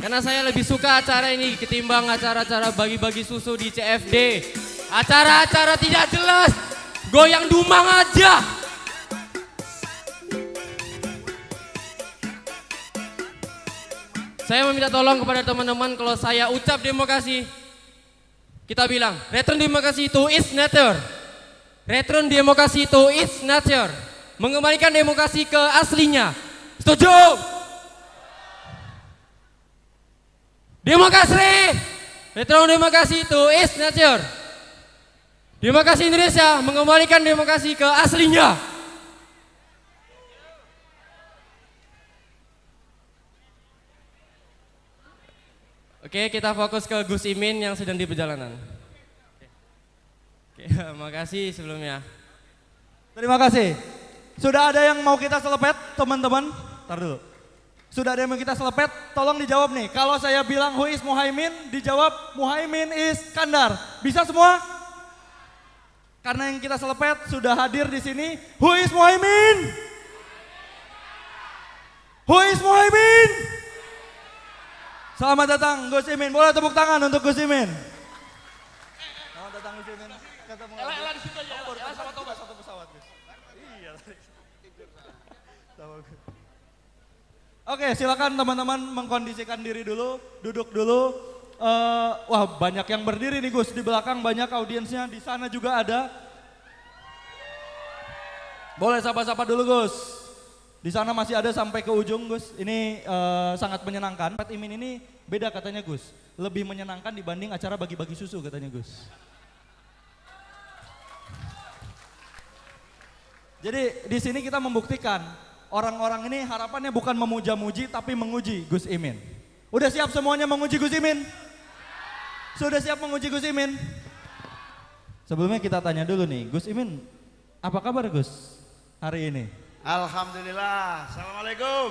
Karena saya lebih suka acara ini ketimbang acara-acara bagi-bagi susu di CFD. Acara-acara tidak jelas, goyang dumang aja. Saya meminta tolong kepada teman-teman kalau saya ucap demokrasi, kita bilang return demokrasi to its nature. Return demokrasi to its nature. Mengembalikan demokrasi ke aslinya. Setuju? Demokrasi. Return demokrasi to its nature. Demokrasi Indonesia mengembalikan demokrasi ke aslinya. Oke, kita fokus ke Gus Imin yang sedang di perjalanan. Oke, makasih sebelumnya. Terima kasih. Sudah ada yang mau kita selepet, teman-teman? Ntar dulu. Sudah ada yang mau kita selepet? Tolong dijawab nih. Kalau saya bilang who is Muhaimin, dijawab Muhaimin is Kandar. Bisa semua? Karena yang kita selepet sudah hadir di sini. Who is Muhaimin? Who is Muhaimin? Selamat datang Gus Imin. Boleh tepuk tangan untuk Gus Imin. Selamat datang Gus Imin. Ketemu lagi. Ela di situ aja. Ela sama Toba satu pesawat, Gus. Iya. Oke, silakan teman-teman mengkondisikan diri dulu, duduk dulu. Wah, banyak yang berdiri nih Gus, di belakang banyak audiensnya, di sana juga ada. Boleh sapa-sapa dulu Gus. Di sana masih ada sampai ke ujung Gus. Ini sangat menyenangkan. Pak Imin ini beda katanya Gus. Lebih menyenangkan dibanding acara bagi-bagi susu katanya Gus. Jadi di sini kita membuktikan orang-orang ini harapannya bukan memuja-muji tapi menguji Gus Imin. Udah siap semuanya menguji Gus Imin? Sudah siap menguji Gus Imin? Sebelumnya kita tanya dulu nih, Gus Imin apa kabar Gus hari ini? Alhamdulillah, Assalamualaikum.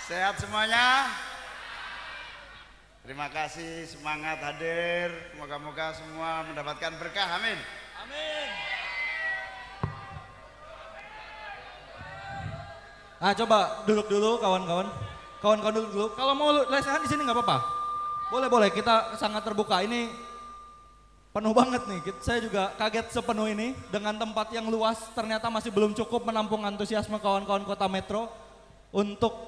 Sehat semuanya? Terima kasih, semangat hadir. Moga-moga semua mendapatkan berkah, amin. Amin. Nah coba duduk dulu kawan-kawan. Kawan-kawan duduk dulu. Kalau mau lesehan di sini nggak apa-apa. Boleh, kita sangat terbuka. Ini penuh banget nih, saya juga kaget sepenuh ini dengan tempat yang luas ternyata masih belum cukup menampung antusiasme kawan-kawan kota Metro untuk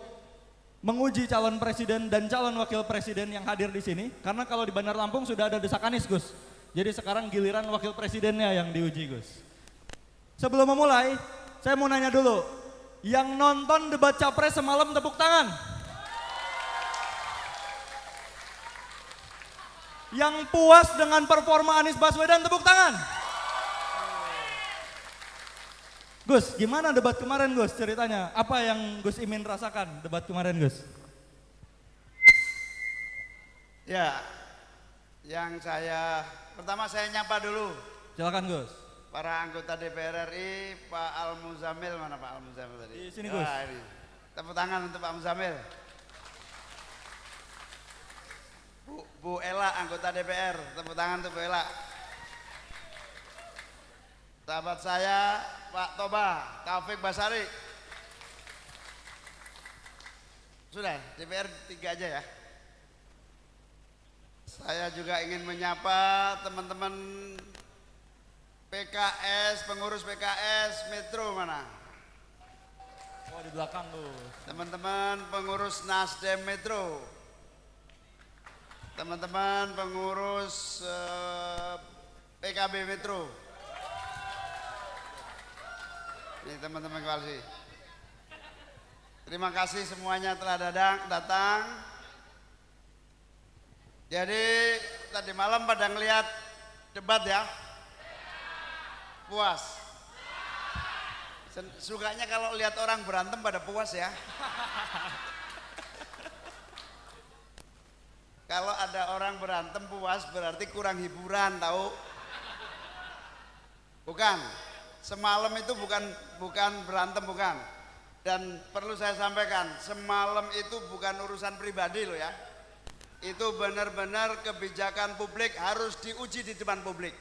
menguji calon presiden dan calon wakil presiden yang hadir di sini. Karena kalau di Bandar Lampung sudah ada desak Anies Gus, jadi sekarang giliran wakil presidennya yang diuji Gus. Sebelum memulai, saya mau nanya dulu, yang nonton debat capres semalam tepuk tangan. Yang puas dengan performa Anies Baswedan tepuk tangan. Gus, gimana debat kemarin Gus ceritanya? Apa yang Gus Imin rasakan debat kemarin Gus? Ya, pertama saya nyapa dulu. Silakan Gus. Para anggota DPR RI, Pak Al Muzamil, mana Pak Al Muzamil tadi? Di sini Gus. Ini. Tepuk tangan untuk Pak Muzamil. Bu Ela, anggota DPR, tepuk tangan untuk Bu Ela. Sahabat saya, Pak Toba, Taufik Basari. Sudah, DPR 3 aja ya. Saya juga ingin menyapa teman-teman PKS, pengurus PKS Metro mana? Oh di belakang tuh. Teman-teman pengurus Nasdem Metro. Teman-teman pengurus PKB Metro. Ini teman-teman koalisi. Terima kasih semuanya telah datang. Jadi tadi malam pada ngelihat debat ya? Puas? Sukanya kalau lihat orang berantem pada puas ya? Kalau ada orang berantem puas berarti kurang hiburan, tahu? Bukan. Semalam itu bukan berantem, bukan. Dan perlu saya sampaikan, semalam itu bukan urusan pribadi loh ya. Itu benar-benar kebijakan publik harus diuji di depan publik.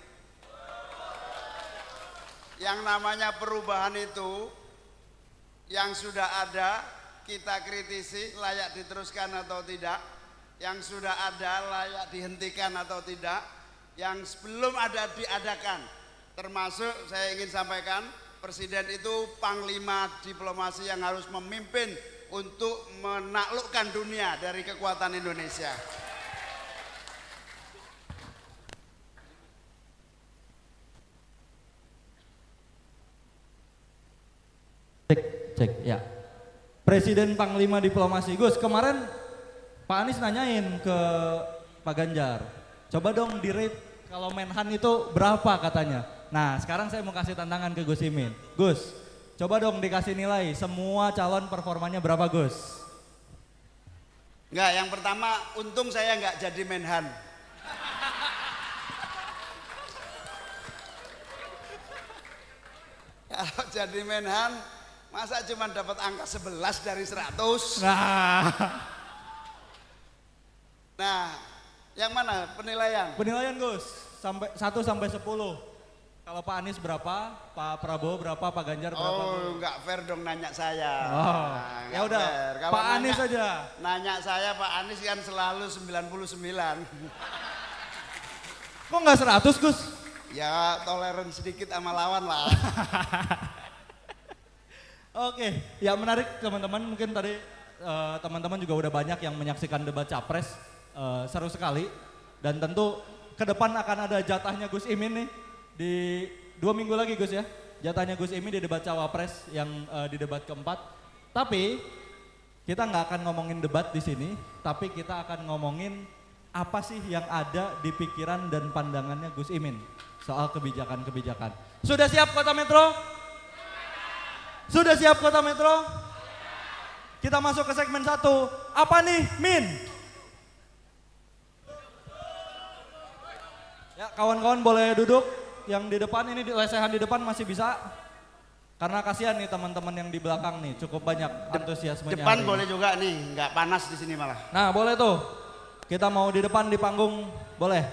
Yang namanya perubahan itu yang sudah ada kita kritisi layak diteruskan atau tidak, yang sudah ada layak dihentikan atau tidak, yang belum ada diadakan. Termasuk saya ingin sampaikan, Presiden itu panglima diplomasi yang harus memimpin untuk menaklukkan dunia dari kekuatan Indonesia. Cek ya. Presiden Panglima Diplomasi. Gus, kemarin Pak Anies nanyain ke Pak Ganjar. Coba dong di-rate kalau Menhan itu berapa katanya. Nah, sekarang saya mau kasih tantangan ke Gus Imin. Gus, coba dong dikasih nilai semua calon performanya berapa, Gus? Enggak, yang pertama untung saya enggak jadi Menhan. Kalau jadi Menhan, masa cuma dapat angka 11 dari 100? Nah, yang mana penilaian? Penilaian Gus, sampai 1 sampai 10. Kalau Pak Anies berapa, Pak Prabowo berapa, Pak Ganjar berapa? Oh, enggak fair dong nanya saya. Oh, Nah, ya udah, Pak Anies aja. Nanya saya, Pak Anies kan selalu 99. Kok nggak 100, Gus? Ya toleran sedikit sama lawan lah. Oke, ya menarik teman-teman. Mungkin tadi teman-teman juga udah banyak yang menyaksikan debat capres, seru sekali. Dan tentu ke depan akan ada jatahnya Gus Imin nih di 2 minggu lagi Gus ya. Jatahnya Gus Imin di debat cawapres yang di debat keempat. Tapi kita nggak akan ngomongin debat di sini, tapi kita akan ngomongin apa sih yang ada di pikiran dan pandangannya Gus Imin soal kebijakan-kebijakan. Sudah siap Kota Metro? Sudah siap Kota Metro? Kita masuk ke segmen 1. Apa nih, Min? Ya, kawan-kawan boleh duduk. Yang di depan ini, lesehan di depan masih bisa. Karena kasihan nih teman-teman yang di belakang nih, cukup banyak antusiasmenya. Depan boleh juga nih, nggak panas di sini malah. Nah, boleh tuh. Kita mau di depan di panggung, boleh.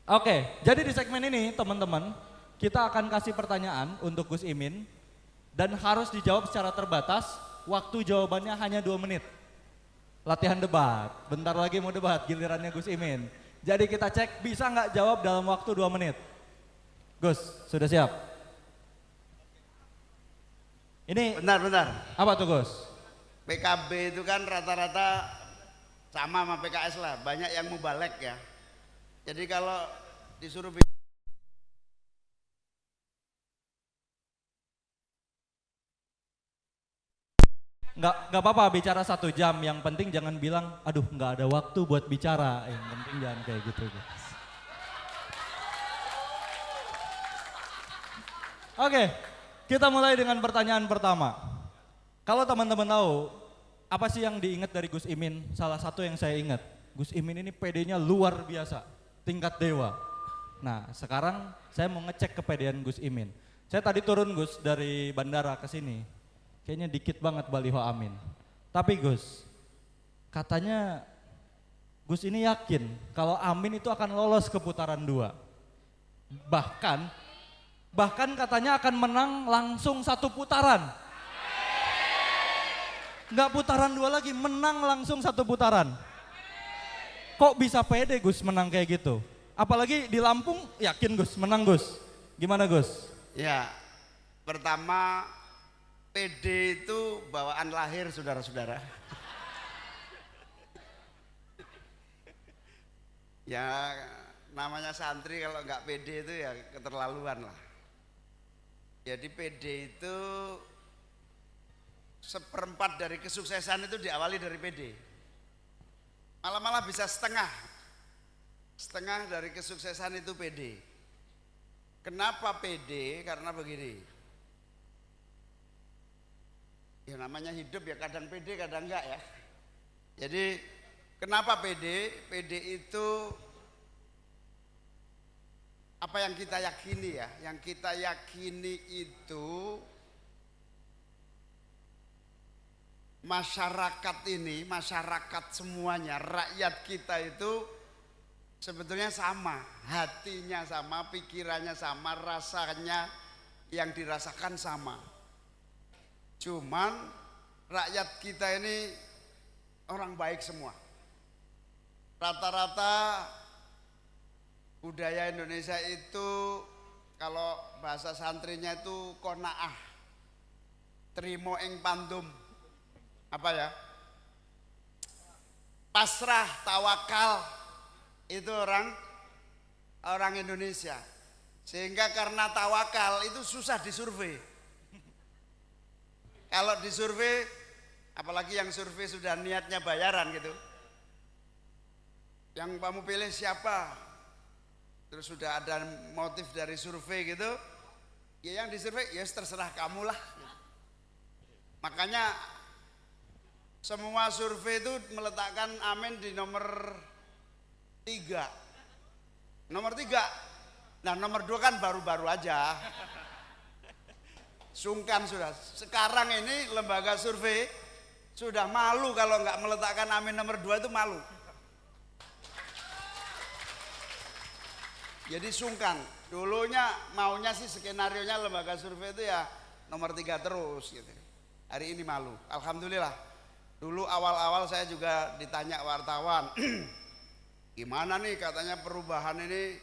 Oke, jadi di segmen ini teman-teman, kita akan kasih pertanyaan untuk Gus Imin dan harus dijawab secara terbatas. Waktu jawabannya hanya 2 menit. Latihan debat, bentar lagi mau debat, gilirannya Gus Imin. Jadi kita cek bisa nggak jawab dalam waktu 2 menit. Gus, sudah siap? Ini Bentar. apa tuh Gus? PKB itu kan rata-rata sama PKS lah, banyak yang mubalek ya. Jadi kalau disuruh Nggak apa-apa bicara 1 jam, yang penting jangan bilang, aduh nggak ada waktu buat bicara, yang penting jangan kayak gitu. Oke, kita mulai dengan pertanyaan pertama. Kalau teman-teman tahu, apa sih yang diingat dari Gus Imin? Salah satu yang saya ingat, Gus Imin ini PD-nya luar biasa, tingkat dewa. Nah sekarang saya mau ngecek kepedean Gus Imin. Saya tadi turun Gus dari bandara ke sini. Kayaknya dikit banget baliho amin. Tapi Gus, katanya Gus ini yakin kalau amin itu akan lolos ke putaran 2. Bahkan katanya akan menang langsung 1 putaran. Nggak putaran 2 lagi, menang langsung 1 putaran. Kok bisa pede Gus menang kayak gitu? Apalagi di Lampung yakin Gus, menang Gus. Gimana Gus? Ya, pertama PD itu bawaan lahir saudara-saudara. Ya namanya santri kalau nggak PD itu ya keterlaluan lah. Jadi PD itu 1/4 dari kesuksesan itu diawali dari PD. Malah bisa setengah dari kesuksesan itu PD. Kenapa PD? Karena begini. Ya namanya hidup ya kadang PD kadang enggak ya. Jadi kenapa PD? PD itu apa yang kita yakini ya? Yang kita yakini itu masyarakat ini, masyarakat semuanya, rakyat kita itu sebetulnya sama, hatinya sama, pikirannya sama, rasanya yang dirasakan sama. Cuman rakyat kita ini orang baik semua. Rata-rata budaya Indonesia itu kalau bahasa santrinya itu qanaah, trimo ing pandum, apa ya? Pasrah, tawakal, itu orang Indonesia. Sehingga karena tawakal itu susah disurvei. Kalau disurvei, apalagi yang survei sudah niatnya bayaran gitu. Yang kamu pilih siapa? Terus sudah ada motif dari survei gitu. Ya yang disurvei, ya terserah kamu lah. Makanya semua survei itu meletakkan Amin di nomor 3. Nomor 3. Nah nomor 2 kan baru-baru aja. Sungkan sudah. Sekarang ini lembaga survei sudah malu kalau nggak meletakkan Amin nomor 2 itu malu. Jadi sungkan. Dulunya maunya sih skenarionya lembaga survei itu ya nomor 3 terus gitu. Hari ini malu. Alhamdulillah. Dulu awal-awal saya juga ditanya wartawan. Gimana nih katanya perubahan ini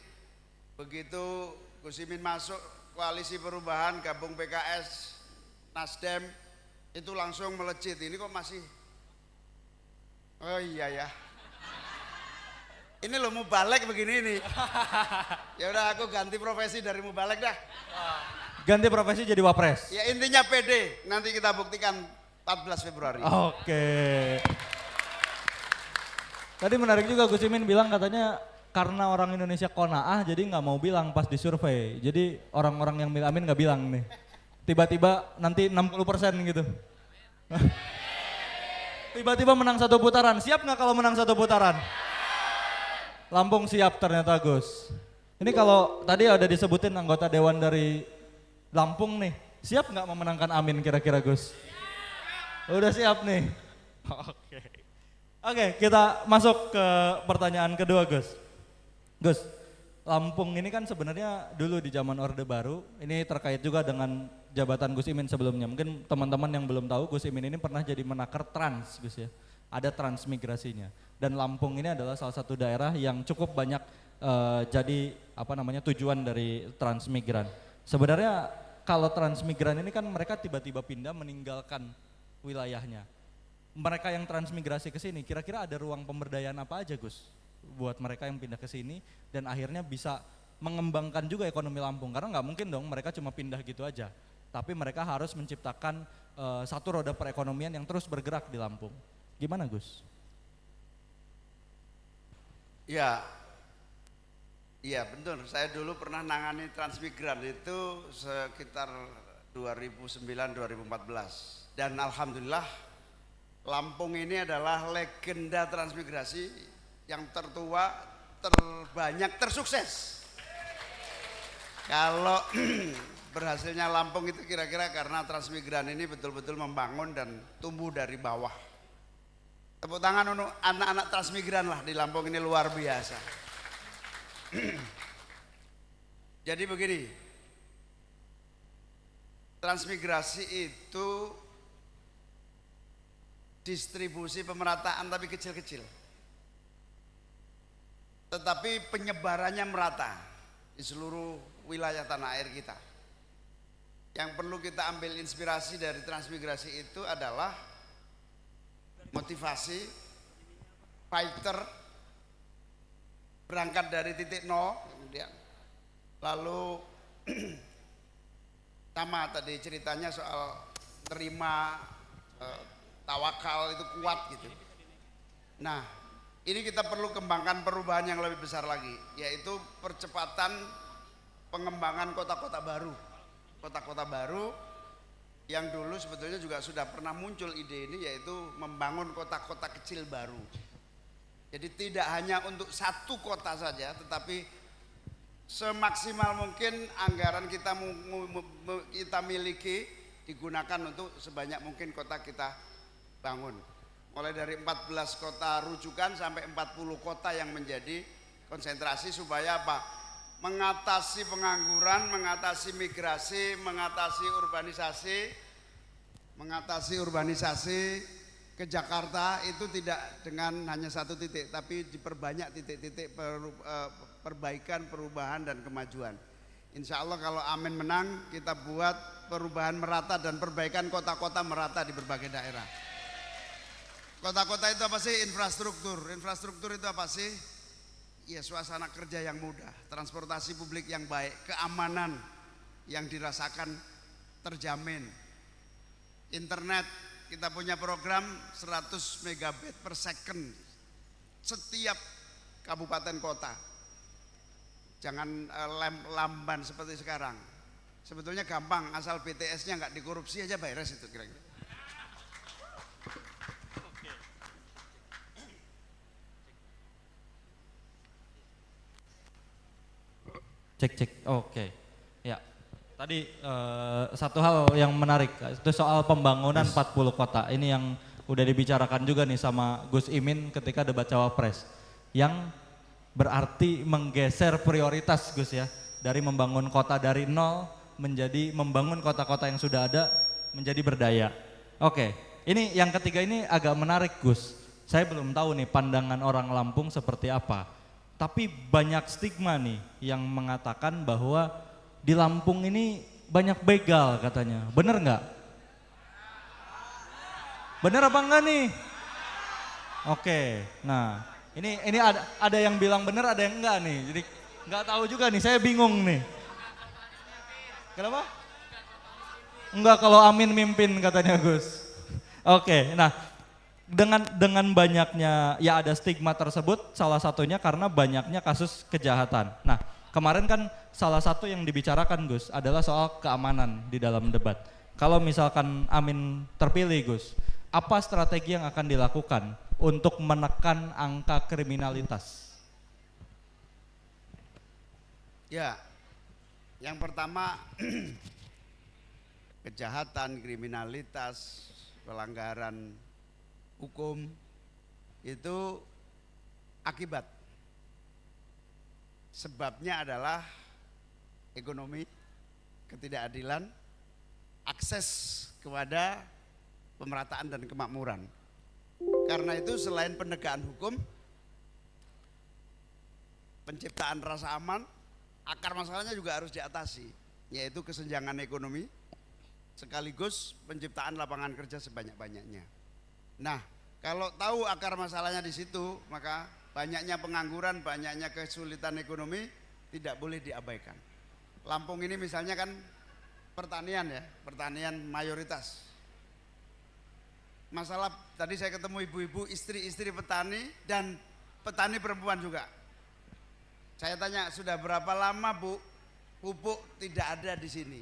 begitu Gus Imin masuk koalisi perubahan gabung PKS Nasdem itu langsung melejit. Ini kok masih oh iya ya. Ini lo mubalek begini nih. Ya udah aku ganti profesi dari mubalek dah. Ganti profesi jadi wapres. Ya intinya PD. Nanti kita buktikan 14 Februari. Oke. Tadi menarik juga Gus Imin bilang katanya karena orang Indonesia qanaah jadi nggak mau bilang pas disurvei. Jadi orang-orang yang milih Amin nggak bilang nih. Tiba-tiba nanti 60% gitu. Tiba-tiba menang 1 putaran. Siap nggak kalau menang 1 putaran? Lampung siap ternyata Gus. Ini kalau tadi ada disebutin anggota dewan dari Lampung nih. Siap nggak memenangkan Amin kira-kira Gus? Udah siap nih. Oke, kita masuk ke pertanyaan kedua Gus. Gus, Lampung ini kan sebenarnya dulu di zaman Orde Baru, ini terkait juga dengan jabatan Gus Imin sebelumnya. Mungkin teman-teman yang belum tahu Gus Imin ini pernah jadi menaker trans Gus ya. Ada transmigrasinya. Dan Lampung ini adalah salah satu daerah yang cukup banyak jadi tujuan dari transmigran. Sebenarnya kalau transmigran ini kan mereka tiba-tiba pindah meninggalkan wilayahnya. Mereka yang transmigrasi ke sini kira-kira ada ruang pemberdayaan apa aja Gus? Buat mereka yang pindah ke sini dan akhirnya bisa mengembangkan juga ekonomi Lampung. Karena nggak mungkin dong mereka cuma pindah gitu aja. Tapi mereka harus menciptakan satu roda perekonomian yang terus bergerak di Lampung. Gimana Gus? Ya, iya betul. Saya dulu pernah nangani transmigran itu sekitar 2009-2014. Dan alhamdulillah Lampung ini adalah legenda transmigrasi yang tertua, terbanyak, tersukses. Kalau berhasilnya Lampung itu kira-kira karena transmigran ini betul-betul membangun dan tumbuh dari bawah. Tepuk tangan untuk anak-anak transmigran lah di Lampung ini luar biasa. Jadi begini, transmigrasi itu distribusi pemerataan tapi kecil-kecil. Tetapi penyebarannya merata di seluruh wilayah tanah air kita. Yang perlu kita ambil inspirasi dari transmigrasi itu adalah motivasi, fighter, berangkat dari titik nol, kemudian lalu sama tadi ceritanya soal terima tawakal itu kuat gitu. Nah, ini kita perlu kembangkan perubahan yang lebih besar lagi, yaitu percepatan pengembangan kota-kota baru. Kota-kota baru yang dulu sebetulnya juga sudah pernah muncul ide ini, yaitu membangun kota-kota kecil baru. Jadi tidak hanya untuk satu kota saja, tetapi semaksimal mungkin anggaran kita miliki digunakan untuk sebanyak mungkin kota kita bangun. Mulai dari 14 kota rujukan sampai 40 kota yang menjadi konsentrasi supaya apa? Mengatasi pengangguran, mengatasi migrasi, mengatasi urbanisasi, mengatasi urbanisasi ke Jakarta itu tidak dengan hanya satu titik, tapi diperbanyak titik-titik perbaikan, perubahan dan kemajuan. Insya Allah kalau Amin menang, kita buat perubahan merata dan perbaikan kota-kota merata di berbagai daerah. Kota-kota itu apa sih? Infrastruktur. Infrastruktur itu apa sih? Ya suasana kerja yang mudah, transportasi publik yang baik, keamanan yang dirasakan terjamin. Internet, kita punya program 100 megabit per second setiap kabupaten kota. Jangan lamban seperti sekarang. Sebetulnya gampang, asal BTS-nya nggak dikorupsi aja beres itu kira-kira. Cek, oke. Ya, tadi satu hal yang menarik, itu soal pembangunan 40 kota. Ini yang udah dibicarakan juga nih sama Gus Imin ketika debat Cawapres. Yang berarti menggeser prioritas Gus ya. Dari membangun kota dari nol menjadi membangun kota-kota yang sudah ada menjadi berdaya. Oke, ini yang ketiga ini agak menarik Gus. Saya belum tahu nih pandangan orang Lampung seperti apa. Tapi banyak stigma nih yang mengatakan bahwa di Lampung ini banyak begal katanya. Bener nggak? Bener apa enggak nih? Oke, nah ini ada yang bilang bener, ada yang enggak nih. Jadi nggak tahu juga nih, saya bingung nih. Kenapa? Enggak, kalau Amin mimpin katanya Gus. Oke, nah dengan banyaknya ya ada stigma tersebut, salah satunya karena banyaknya kasus kejahatan. Nah kemarin kan salah satu yang dibicarakan Gus adalah soal keamanan di dalam debat. Kalau misalkan Amin terpilih Gus, apa strategi yang akan dilakukan untuk menekan angka kriminalitas? Ya, yang pertama kejahatan, kriminalitas, pelanggaran hukum itu akibat. Sebabnya adalah ekonomi, ketidakadilan, akses kepada pemerataan dan kemakmuran. Karena itu selain penegakan hukum, penciptaan rasa aman, akar masalahnya juga harus diatasi, yaitu kesenjangan ekonomi sekaligus penciptaan lapangan kerja sebanyak-banyaknya. Nah, kalau tahu akar masalahnya di situ, maka banyaknya pengangguran, banyaknya kesulitan ekonomi tidak boleh diabaikan. Lampung ini misalnya kan pertanian ya, pertanian mayoritas. Masalah tadi saya ketemu ibu-ibu, istri-istri petani dan petani perempuan juga. Saya tanya, sudah berapa lama Bu pupuk tidak ada di sini?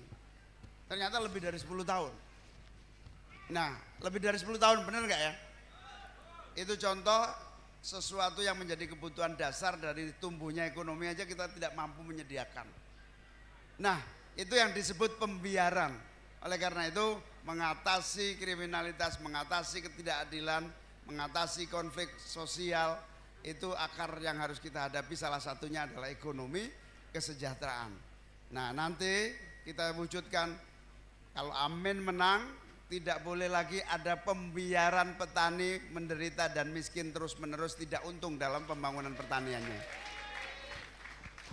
Ternyata lebih dari 10 tahun. Nah, lebih dari 10 tahun, benar nggak ya? Itu contoh sesuatu yang menjadi kebutuhan dasar dari tumbuhnya ekonomi aja kita tidak mampu menyediakan. Nah, itu yang disebut pembiaran. Oleh karena itu, mengatasi kriminalitas, mengatasi ketidakadilan, mengatasi konflik sosial, itu akar yang harus kita hadapi, salah satunya adalah ekonomi, kesejahteraan. Nah, nanti kita wujudkan, kalau Amin menang, tidak boleh lagi ada pembiaran petani menderita dan miskin terus-menerus tidak untung dalam pembangunan pertaniannya.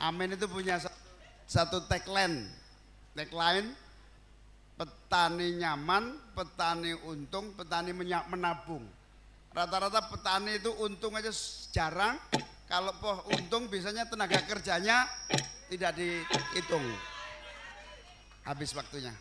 Amin itu punya satu tagline, petani nyaman, petani untung, petani menabung. Rata-rata petani itu untung aja jarang, kalau untung biasanya tenaga kerjanya tidak dihitung. Habis waktunya.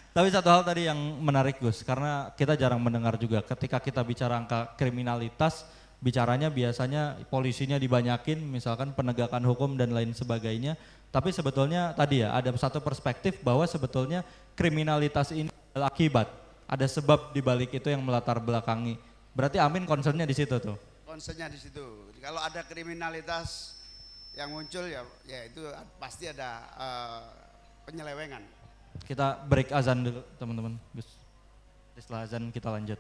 Tapi satu hal tadi yang menarik Gus, karena kita jarang mendengar juga ketika kita bicara angka kriminalitas, bicaranya biasanya polisinya dibanyakin, misalkan penegakan hukum dan lain sebagainya. Tapi sebetulnya tadi ya ada satu perspektif bahwa sebetulnya kriminalitas ini adalah akibat, ada sebab di balik itu yang melatar belakangi. Berarti Amin concernnya di situ tuh. Concernnya di situ. Kalau ada kriminalitas yang muncul ya itu pasti ada penyelewengan. Kita break azan dulu teman-teman, Gus. Setelah azan kita lanjut.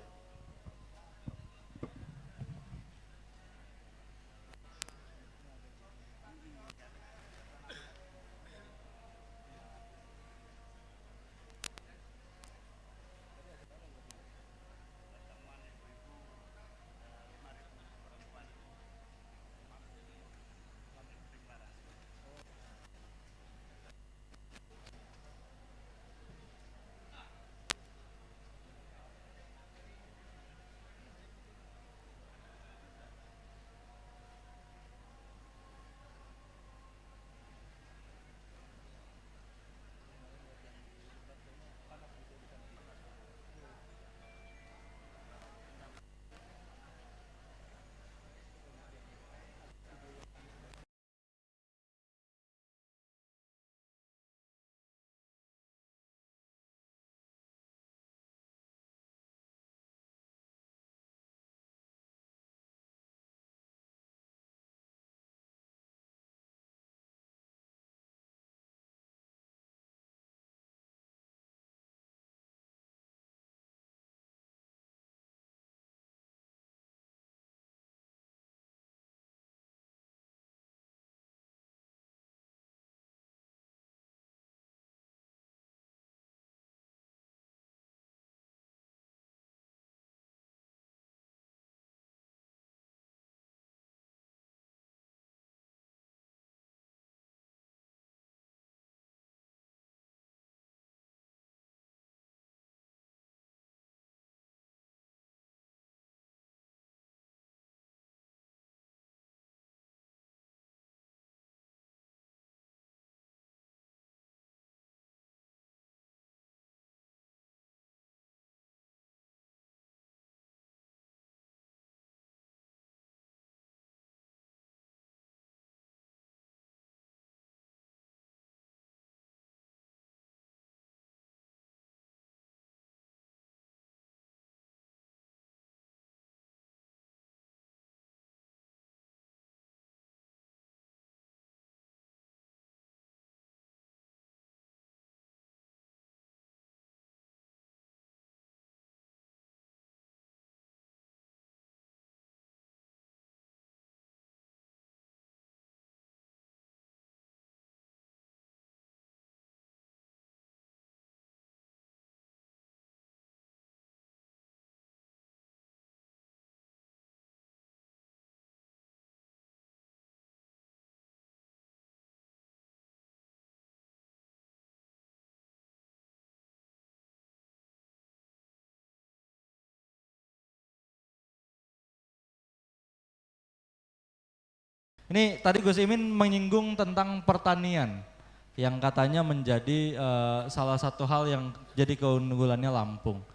Ini tadi Gus Imin menyinggung tentang pertanian yang katanya menjadi salah satu hal yang jadi keunggulannya Lampung.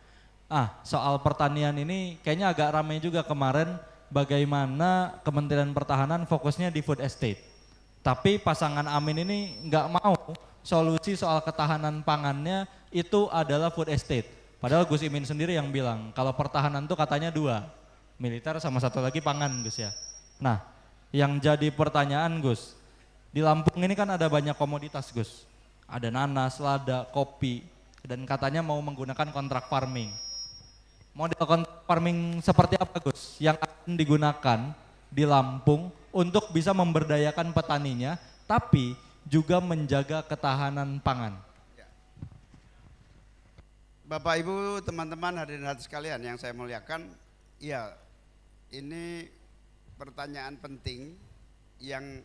Soal pertanian ini kayaknya agak ramai juga kemarin bagaimana Kementerian Pertahanan fokusnya di food estate. Tapi pasangan Amin ini nggak mau solusi soal ketahanan pangannya itu adalah food estate. Padahal Gus Imin sendiri yang bilang kalau pertahanan tuh katanya 2, militer sama satu lagi pangan Gus ya. Nah yang jadi pertanyaan Gus, di Lampung ini kan ada banyak komoditas Gus. Ada nanas, lada, kopi, dan katanya mau menggunakan kontrak farming. Model kontrak farming seperti apa Gus yang akan digunakan di Lampung untuk bisa memberdayakan petaninya tapi juga menjaga ketahanan pangan? Bapak Ibu, teman-teman hadirin hadirat sekalian yang saya muliakan, ya ini pertanyaan penting yang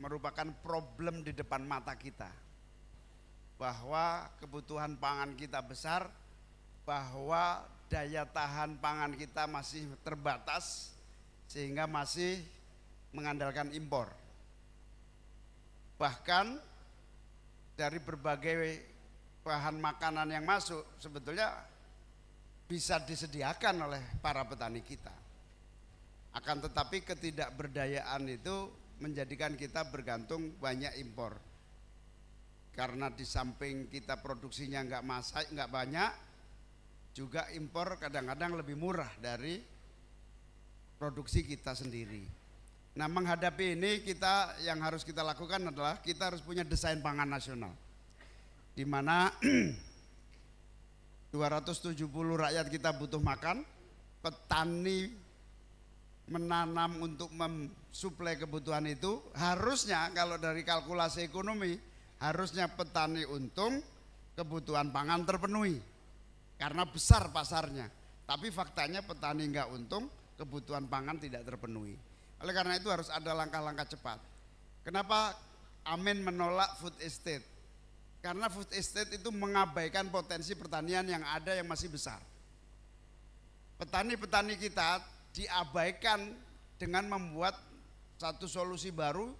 merupakan problem di depan mata kita. Bahwa kebutuhan pangan kita besar, bahwa daya tahan pangan kita masih terbatas sehingga masih mengandalkan impor. Bahkan dari berbagai bahan makanan yang masuk sebetulnya bisa disediakan oleh para petani kita. Akan tetapi ketidakberdayaan itu menjadikan kita bergantung banyak impor. Karena di samping kita produksinya nggak banyak, juga impor kadang-kadang lebih murah dari produksi kita sendiri. Nah menghadapi ini yang harus kita lakukan adalah kita harus punya desain pangan nasional. Di mana 270 rakyat kita butuh makan, petani menanam untuk mensuplai kebutuhan itu, harusnya kalau dari kalkulasi ekonomi, harusnya petani untung, kebutuhan pangan terpenuhi. Karena besar pasarnya, tapi faktanya petani enggak untung, kebutuhan pangan tidak terpenuhi. Oleh karena itu harus ada langkah-langkah cepat. Kenapa Amin menolak food estate? Karena food estate itu mengabaikan potensi pertanian yang ada yang masih besar. Petani-petani kita diabaikan dengan membuat satu solusi baru,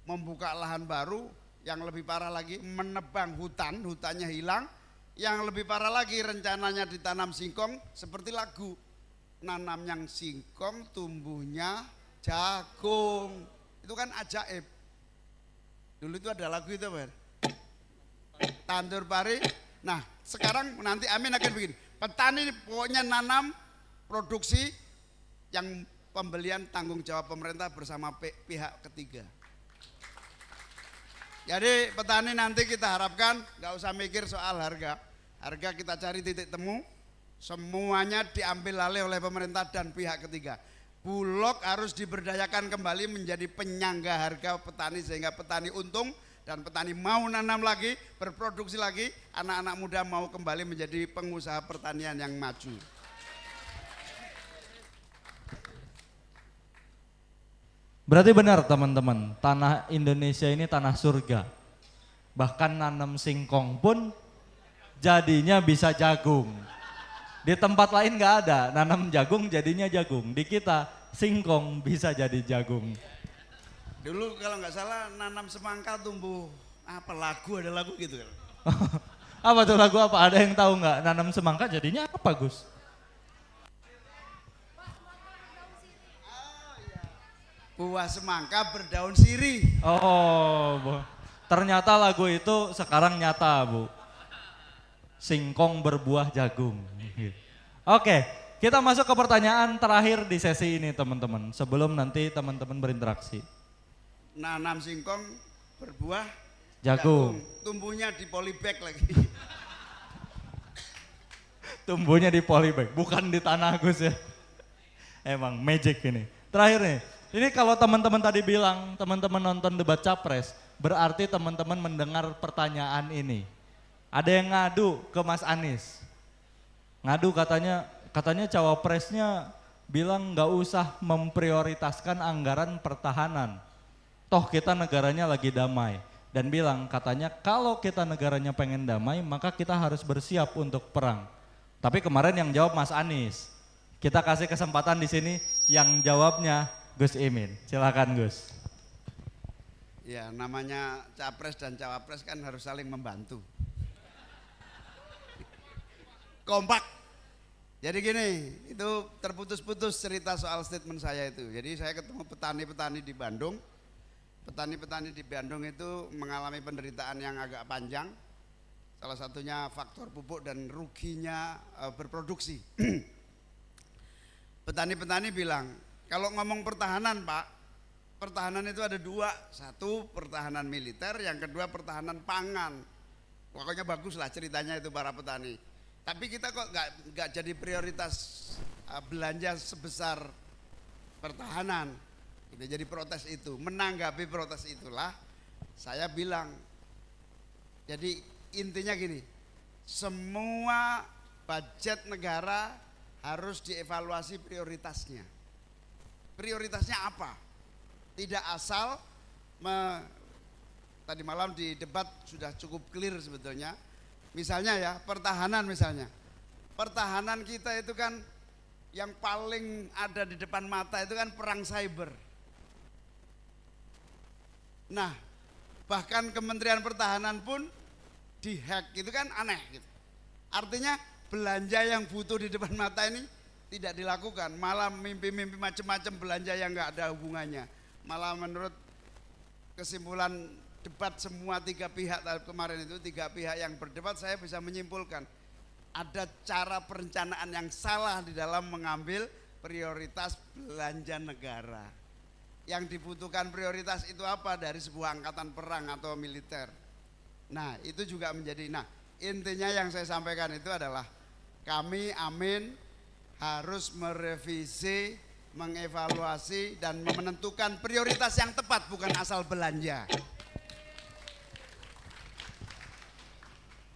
membuka lahan baru, yang lebih parah lagi menebang hutannya hilang, yang lebih parah lagi rencananya ditanam singkong seperti lagu. Nanam yang singkong tumbuhnya jagung, itu kan ajaib. Dulu itu ada lagu itu Ber. Tandur pari. Nah sekarang nanti Amin akan bikin, petani pokoknya nanam produksi yang pembelian tanggung jawab pemerintah bersama pihak ketiga. Jadi petani nanti kita harapkan nggak usah mikir soal harga. Harga kita cari titik temu, semuanya diambil alih oleh pemerintah dan pihak ketiga. Bulog harus diberdayakan kembali menjadi penyangga harga petani sehingga petani untung dan petani mau nanam lagi, berproduksi lagi, anak-anak muda mau kembali menjadi pengusaha pertanian yang maju. Berarti benar teman-teman, tanah Indonesia ini tanah surga. Bahkan nanam singkong pun jadinya bisa jagung. Di tempat lain nggak ada, nanam jagung jadinya jagung. Di kita singkong bisa jadi jagung. Dulu kalau nggak salah nanam semangka tumbuh apa ada lagu gitu kan? Apa tuh lagu apa? Ada yang tahu nggak? Nanam semangka jadinya apa Gus? Buah semangka berdaun sirih. Oh, ternyata lagu itu sekarang nyata Bu. Singkong berbuah jagung. Oke, kita masuk ke pertanyaan terakhir di sesi ini teman-teman. Sebelum nanti teman-teman berinteraksi. Nanam singkong berbuah jagung. Tumbuhnya di polybag lagi. Tumbuhnya di polybag, bukan di tanah Gus ya. Emang magic ini. Terakhir nih, ini kalau teman-teman tadi bilang teman-teman nonton debat capres, berarti teman-teman mendengar pertanyaan ini. Ada yang ngadu ke Mas Anies. Ngadu katanya cawapresnya bilang nggak usah memprioritaskan anggaran pertahanan. Toh kita negaranya lagi damai. Dan bilang katanya kalau kita negaranya pengen damai maka kita harus bersiap untuk perang. Tapi kemarin yang jawab Mas Anies. Kita kasih kesempatan di sini yang jawabnya Gus Imin. Silakan Gus. Ya namanya capres dan cawapres kan harus saling membantu. Kompak. Jadi gini, itu terputus-putus cerita soal statement saya itu. Jadi saya ketemu petani-petani di Bandung. Petani-petani di Bandung itu mengalami penderitaan yang agak panjang. Salah satunya faktor pupuk dan ruginya berproduksi. Petani-petani bilang, kalau ngomong pertahanan Pak, pertahanan itu ada dua. Satu pertahanan militer, yang kedua pertahanan pangan. Pokoknya bagus lah ceritanya itu para petani. Tapi kita kok nggak jadi prioritas belanja sebesar pertahanan. Itu jadi protes itu. Menanggapi protes itulah saya bilang. Jadi intinya gini, semua budget negara harus dievaluasi prioritasnya. Prioritasnya apa? Tidak asal tadi malam di debat sudah cukup clear sebetulnya. Misalnya ya, pertahanan misalnya. Pertahanan kita itu kan yang paling ada di depan mata itu kan perang cyber. Nah, bahkan Kementerian Pertahanan pun dihack, itu kan aneh gitu. Artinya belanja yang butuh di depan mata ini tidak dilakukan, malah mimpi-mimpi macam-macam belanja yang nggak ada hubungannya. Malah menurut kesimpulan debat semua tiga pihak kemarin itu, tiga pihak yang berdebat, saya bisa menyimpulkan ada cara perencanaan yang salah di dalam mengambil prioritas belanja negara. Yang dibutuhkan prioritas itu apa dari sebuah angkatan perang atau militer. Nah itu juga menjadi, nah intinya yang saya sampaikan itu adalah kami Amin harus merevisi, mengevaluasi dan menentukan prioritas yang tepat, bukan asal belanja.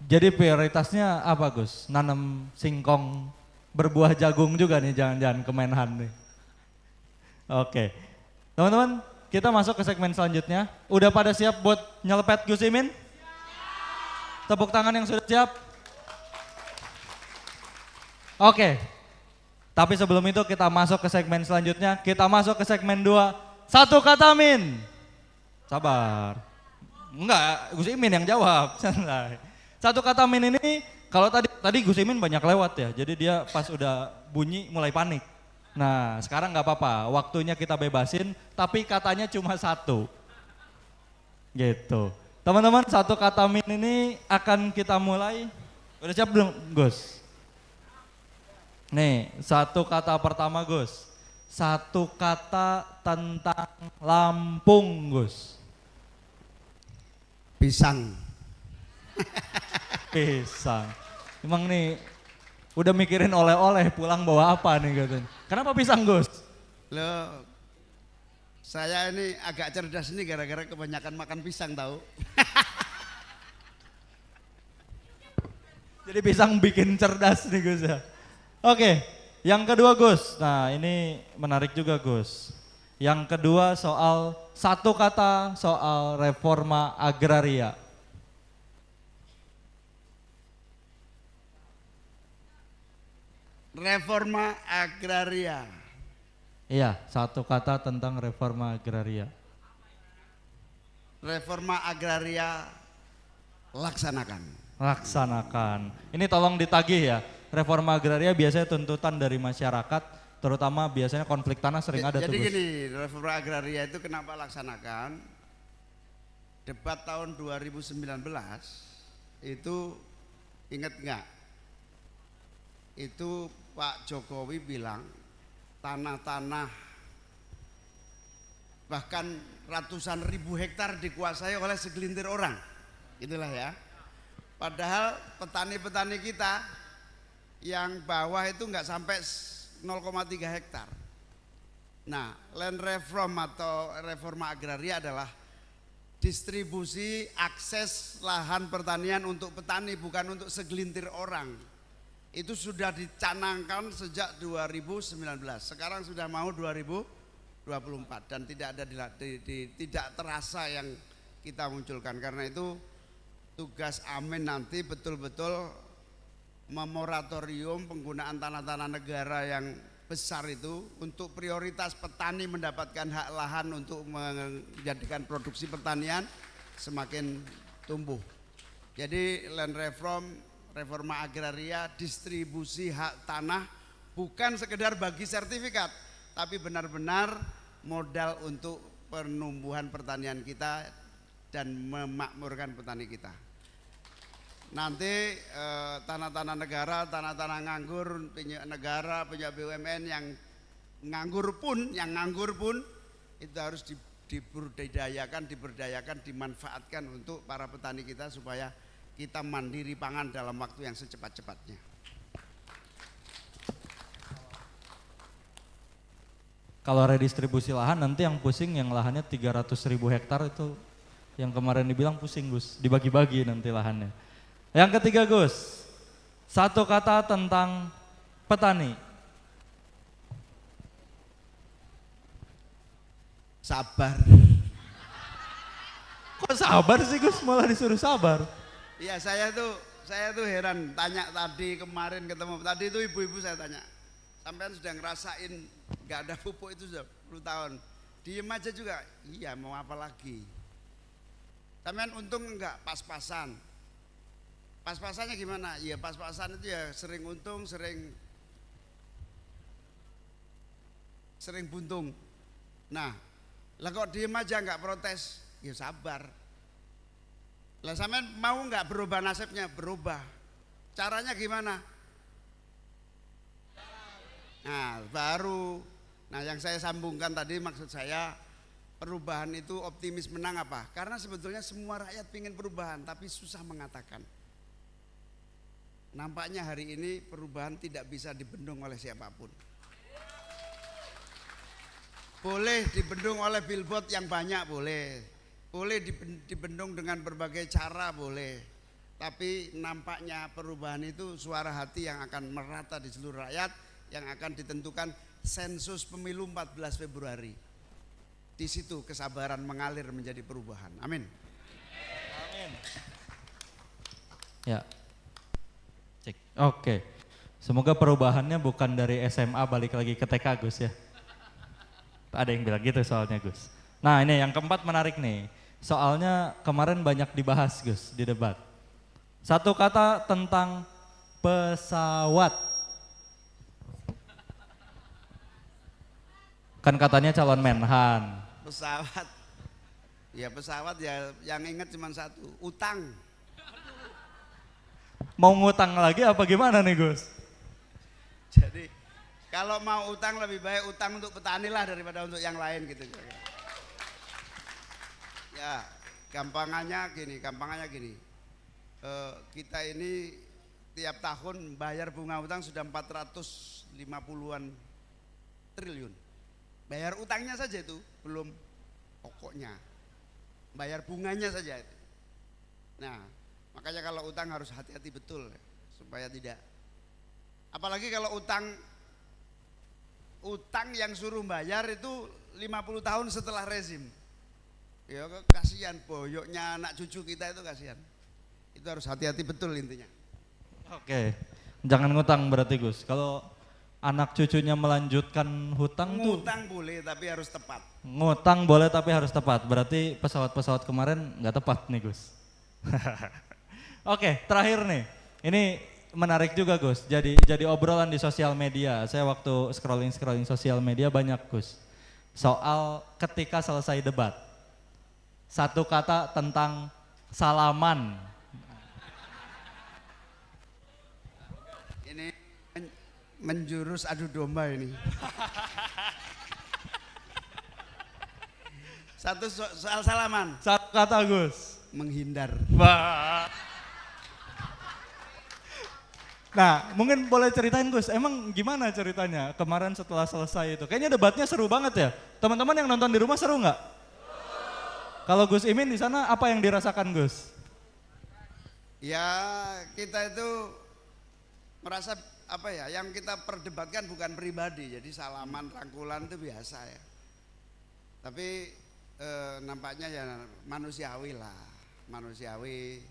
Jadi prioritasnya apa Gus? Nanam singkong berbuah jagung juga nih, jangan-jangan Kemenhan nih. Oke, teman-teman kita masuk ke segmen selanjutnya. Udah pada siap buat nyelepet Gus Imin? Tepuk tangan yang sudah siap. Oke, tapi sebelum itu kita masuk ke segmen selanjutnya. Kita masuk ke segmen 2. Satu kata Min. Sabar. Enggak, Gus Imin yang jawab. Santai. Satu kata Min ini, kalau tadi Gus Imin banyak lewat ya, jadi dia pas udah bunyi mulai panik. Nah sekarang nggak apa-apa, waktunya kita bebasin, tapi katanya cuma satu. Gitu. Teman-teman, satu kata Min ini akan kita mulai. Udah siap belum Gus? Nih, satu kata pertama Gus. Satu kata tentang Lampung Gus. Pisang. Pisang. Emang nih udah mikirin oleh-oleh pulang bawa apa nih katanya. Kenapa pisang Gus? Loh, saya ini agak cerdas nih gara-gara kebanyakan makan pisang tahu. Jadi pisang bikin cerdas nih Gus ya. Oke, yang kedua Gus. Nah ini menarik juga Gus. Yang kedua soal satu kata soal reforma agraria. Reforma agraria. Iya, satu kata tentang reforma agraria. Reforma agraria laksanakan. Laksanakan. Ini tolong ditagih ya. Reforma agraria biasanya tuntutan dari masyarakat, terutama biasanya konflik tanah sering ada tuh. Jadi Gus. gini, reforma agraria itu kenapa laksanakan? Debat tahun 2019 itu ingat nggak? Itu Pak Jokowi bilang tanah-tanah bahkan ratusan ribu hektar dikuasai oleh segelintir orang. Itulah ya. Padahal petani-petani kita yang bawah itu nggak sampai 0,3 hektar. Nah, land reform atau reforma agraria adalah distribusi akses lahan pertanian untuk petani, bukan untuk segelintir orang. Itu sudah dicanangkan sejak 2019. Sekarang sudah mau 2024 dan tidak ada tidak terasa yang kita munculkan. Karena itu tugas Amin nanti betul-betul memoratorium penggunaan tanah-tanah negara yang besar itu untuk prioritas petani mendapatkan hak lahan untuk menjadikan produksi pertanian semakin tumbuh. Jadi land reform, reforma agraria, distribusi hak tanah bukan sekedar bagi sertifikat, tapi benar-benar modal untuk penumbuhan pertanian kita dan memakmurkan petani kita. Nanti tanah-tanah negara, tanah-tanah nganggur, punya negara, punya BUMN yang nganggur pun itu harus diberdayakan, dimanfaatkan untuk para petani kita supaya kita mandiri pangan dalam waktu yang secepat-cepatnya. Kalau redistribusi lahan nanti yang pusing yang lahannya 300.000 hektar itu yang kemarin dibilang pusing Gus, dibagi-bagi nanti lahannya. Yang ketiga Gus, satu kata tentang petani. Sabar. Kok sabar sih Gus, malah disuruh sabar? Iya, saya tuh heran, tanya tadi kemarin ketemu, tadi itu ibu-ibu saya tanya, sampean sudah ngerasain nggak ada pupuk itu sudah 10 tahun, diem aja juga, iya mau apa lagi? Sampean untung enggak pas-pasan. Pas-pasannya gimana? Ya pas-pasan itu ya sering untung, sering buntung. Nah, lah kok diem aja nggak protes? Ya sabar. Lah sampean mau nggak berubah nasibnya? Berubah. Caranya gimana? Nah, baru. Nah, yang saya sambungkan tadi maksud saya perubahan itu optimis menang apa? Karena sebetulnya semua rakyat ingin perubahan tapi susah mengatakan. Nampaknya hari ini perubahan tidak bisa dibendung oleh siapapun. Boleh dibendung oleh billboard yang banyak, boleh dibendung dengan berbagai cara, boleh. Tapi nampaknya perubahan itu suara hati yang akan merata di seluruh rakyat, yang akan ditentukan sensus pemilu 14 Februari. Di situ kesabaran mengalir menjadi perubahan. Amin. Amin. Ya. Cek. Oke. Semoga perubahannya bukan dari SMA balik lagi ke TK Gus ya. Ada yang bilang gitu soalnya Gus. Nah ini yang keempat menarik nih. Soalnya kemarin banyak dibahas Gus di debat. Satu kata tentang pesawat. Kan katanya calon Menhan. Pesawat. Ya pesawat ya yang ingat cuma satu, utang. Mau ngutang lagi apa gimana nih Gus? Jadi kalau mau utang lebih baik utang untuk petani lah daripada untuk yang lain gitu. Ya gampangnya gini. Kita ini tiap tahun bayar bunga utang sudah 450-an triliun. Bayar utangnya saja itu belum pokoknya. Bayar bunganya saja itu. Nah, makanya kalau utang harus hati-hati betul supaya tidak. Apalagi kalau utang yang suruh bayar itu 50 tahun setelah rezim. Ya kasihan boyoknya anak cucu kita itu kasihan. Itu harus hati-hati betul intinya. Oke. Jangan ngutang berarti Gus. Kalau anak cucunya melanjutkan hutang tuh. Ngutang boleh tapi harus tepat. Ngutang boleh tapi harus tepat. Berarti pesawat-pesawat kemarin nggak tepat nih Gus. Oke, terakhir nih. Ini menarik juga Gus. Jadi obrolan di sosial media. Saya waktu scrolling sosial media banyak Gus. Soal ketika selesai debat. Satu kata tentang salaman. Ini menjurus adu domba ini. Satu soal salaman. Satu kata Gus. Menghindar. Wah. Nah, mungkin boleh ceritain Gus, emang gimana ceritanya kemarin setelah selesai itu? Kayaknya debatnya seru banget ya. Teman-teman yang nonton di rumah seru nggak? Kalau Gus Imin di sana apa yang dirasakan Gus? Ya kita itu merasa apa ya, yang kita perdebatkan bukan pribadi, jadi salaman, rangkulan itu biasa ya. Tapi nampaknya ya manusiawi lah, manusiawi.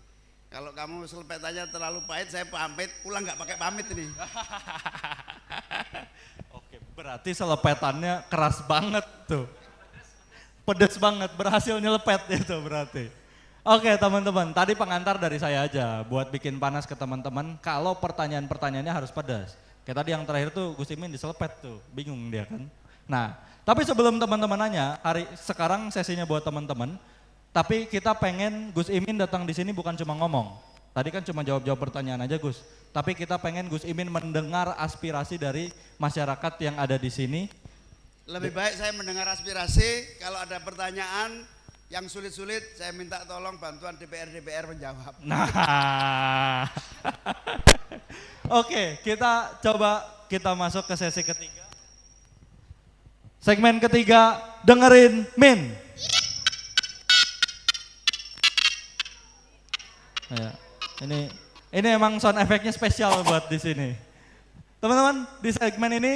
Kalau kamu selepetannya terlalu pahit, saya pamit, pulang nggak pakai pamit ini. Oke. Berarti selepetannya keras banget tuh. Pedes banget, berhasil nyelepet itu berarti. Oke teman-teman, tadi pengantar dari saya aja buat bikin panas ke teman-teman kalau pertanyaan-pertanyaannya harus pedas. Kayak tadi yang terakhir tuh Gus Imin diselepet tuh, bingung dia kan. Nah, tapi sebelum teman-teman nanya, sekarang sesinya buat teman-teman, tapi kita pengen Gus Imin datang di sini bukan cuma ngomong. Tadi kan cuma jawab-jawab pertanyaan aja Gus, tapi kita pengen Gus Imin mendengar aspirasi dari masyarakat yang ada di sini. Lebih baik saya mendengar aspirasi, kalau ada pertanyaan yang sulit-sulit saya minta tolong bantuan DPR menjawab. Nah, oke kita masuk ke sesi ketiga. Segmen ketiga, dengerin Min. Ya, ini emang sound efeknya spesial buat di sini. Teman-teman, di segmen ini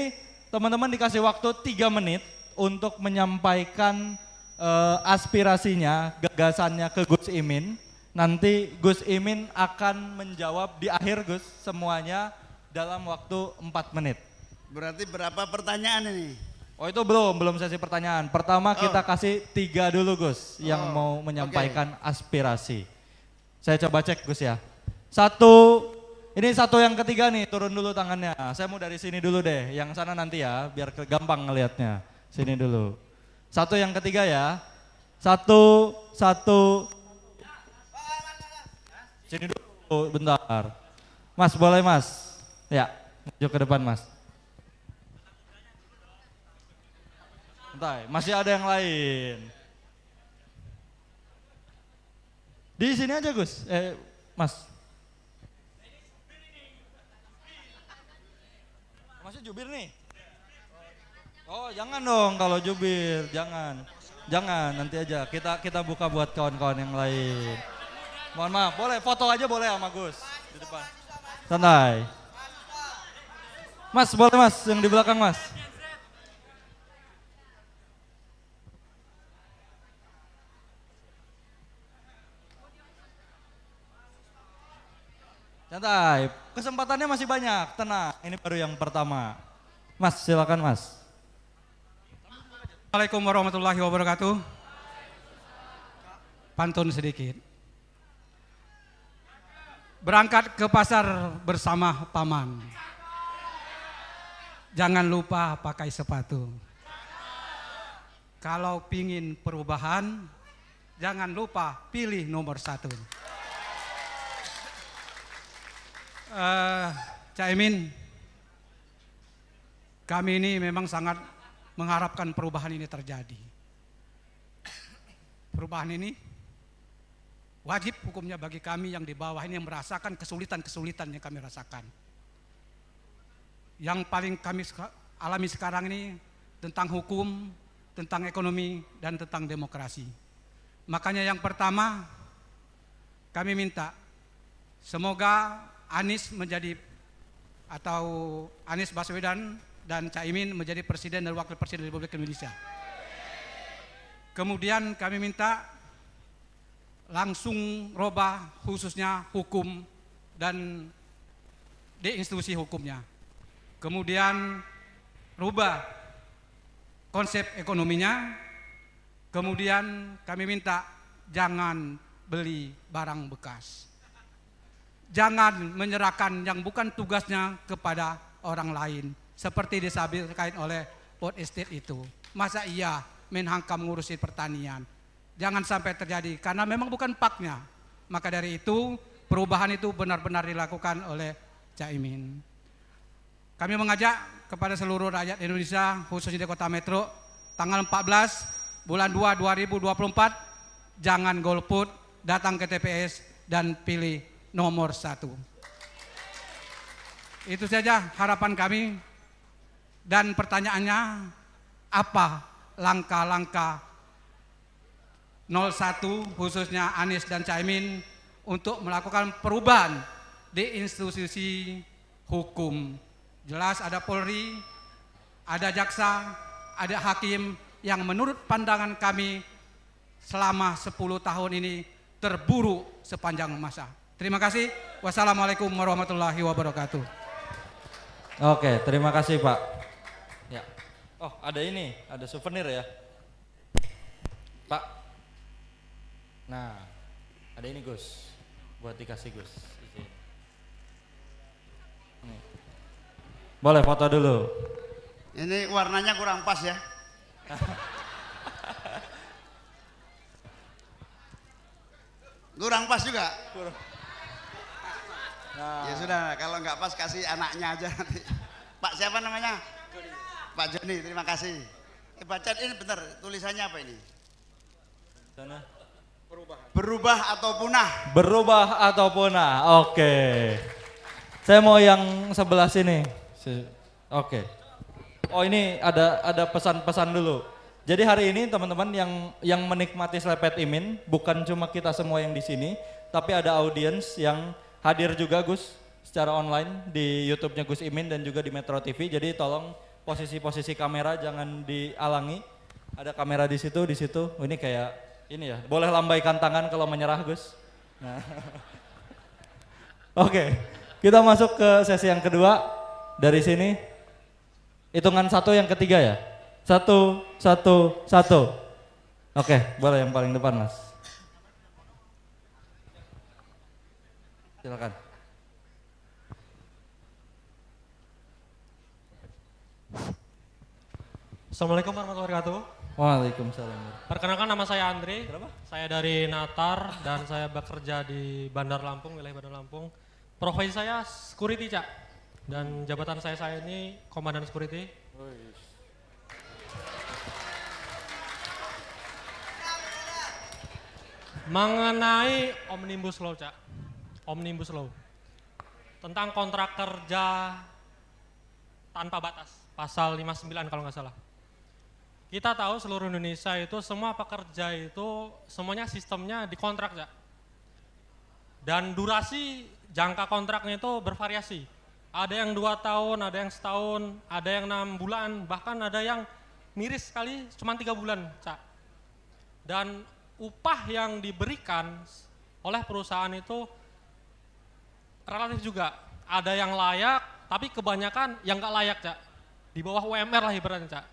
teman-teman dikasih waktu 3 menit untuk menyampaikan aspirasinya, gagasannya ke Gus Imin. Nanti Gus Imin akan menjawab di akhir Gus semuanya dalam waktu 4 menit. Berarti berapa pertanyaan ini? Oh itu belum sesi pertanyaan. Pertama kita kasih 3 dulu Gus yang mau menyampaikan aspirasi. Saya coba cek Gus ya. Ini satu yang ketiga nih, turun dulu tangannya. Saya mau dari sini dulu deh, yang sana nanti ya, biar gampang ngelihatnya. Sini dulu. Satu yang ketiga ya. Satu. Sini dulu, bentar. Mas boleh mas? Ya, maju ke depan mas. Bentar, masih ada yang lain. Di sini aja Gus, mas. Masih jubir nih? Oh jangan dong kalau jubir, jangan nanti aja kita buka buat kawan-kawan yang lain. Mohon maaf, boleh foto aja boleh sama Gus di depan. Santai. Mas boleh mas, yang di belakang mas. Santai, kesempatannya masih banyak, tenang. Ini baru yang pertama. Mas, silakan mas. Assalamualaikum warahmatullahi wabarakatuh. Pantun sedikit. Berangkat ke pasar bersama paman. Jangan lupa pakai sepatu. Kalau pingin perubahan, jangan lupa pilih nomor 1. Cak Imin, kami ini memang sangat mengharapkan perubahan ini terjadi. Perubahan ini wajib hukumnya bagi kami yang di bawah ini yang merasakan kesulitan-kesulitan yang kami rasakan. Yang paling kami alami sekarang ini tentang hukum, tentang ekonomi, dan tentang demokrasi. Makanya yang pertama kami minta semoga Anies Anies Baswedan dan Caimin menjadi presiden dan wakil presiden Republik Indonesia. Kemudian kami minta langsung robah khususnya hukum dan di institusi hukumnya. Kemudian rubah konsep ekonominya. Kemudian kami minta jangan beli barang bekas. Jangan menyerahkan yang bukan tugasnya kepada orang lain. Seperti disampaikan oleh Port Estate itu. Masa iya Menhankam ngurusin pertanian. Jangan sampai terjadi karena memang bukan paknya. Maka dari itu perubahan itu benar-benar dilakukan oleh Caimin. Kami mengajak kepada seluruh rakyat Indonesia khususnya di Kota Metro tanggal 14 bulan 2 2024 jangan golput, datang ke TPS dan pilih nomor 1. Itu saja harapan kami. Dan pertanyaannya, apa langkah-langkah 01 khususnya Anies dan Caimin untuk melakukan perubahan di institusi hukum? Jelas ada Polri, ada jaksa, ada hakim yang menurut pandangan kami selama 10 tahun ini terburuk sepanjang masa. Terima kasih. Wassalamualaikum warahmatullahi wabarakatuh. Oke, terima kasih Pak. Ya. Oh, ada ini, ada souvenir ya. Pak. Nah, ada ini Gus. Buat dikasih Gus. Nih. Boleh foto dulu. Ini warnanya kurang pas ya. Kurang pas juga. Ya sudah, kalau nggak pas kasih anaknya aja nanti. Pak siapa namanya? Pak Joni, terima kasih. Baca ini bentar, tulisannya apa ini? Sana. Berubah atau punah. Berubah atau punah. Oke. Saya mau yang sebelah sini. Oke. Oh, ini ada pesan-pesan dulu. Jadi hari ini teman-teman yang menikmati Slepet Imin bukan cuma kita semua yang di sini, tapi ada audiens yang hadir juga Gus secara online di YouTube-nya Gus Imin dan juga di Metro TV. Jadi tolong posisi-posisi kamera jangan dialangi. Ada kamera di situ, di situ. Oh, ini kayak ini ya. Boleh lambaikan tangan kalau menyerah Gus. Nah. Oke, kita masuk ke sesi yang kedua dari sini. Hitungan 1 yang ketiga ya. 1, 1, 1. Oke, boleh yang paling depan Mas. Silakan. Assalamualaikum warahmatullahi wabarakatuh. Waalaikumsalam. Perkenalkan nama saya Andre. Berapa? Saya dari Natar dan saya bekerja di Bandar Lampung, wilayah Bandar Lampung. Profesi saya security, Cak. Dan jabatan saya ini komandan security. Mengenai Omnibus Law, Cak. Omnibus Law. Tentang kontrak kerja tanpa batas. Pasal 59 kalau nggak salah. Kita tahu seluruh Indonesia itu semua pekerja itu semuanya sistemnya dikontrak, Cak. Dan durasi jangka kontraknya itu bervariasi. Ada yang 2 tahun, ada yang setahun, ada yang 6 bulan, bahkan ada yang miris sekali cuma 3 bulan, Cak. Dan upah yang diberikan oleh perusahaan itu relatif juga. Ada yang layak, tapi kebanyakan yang nggak layak, Cak. Di bawah UMR lah ibaratnya, Cak.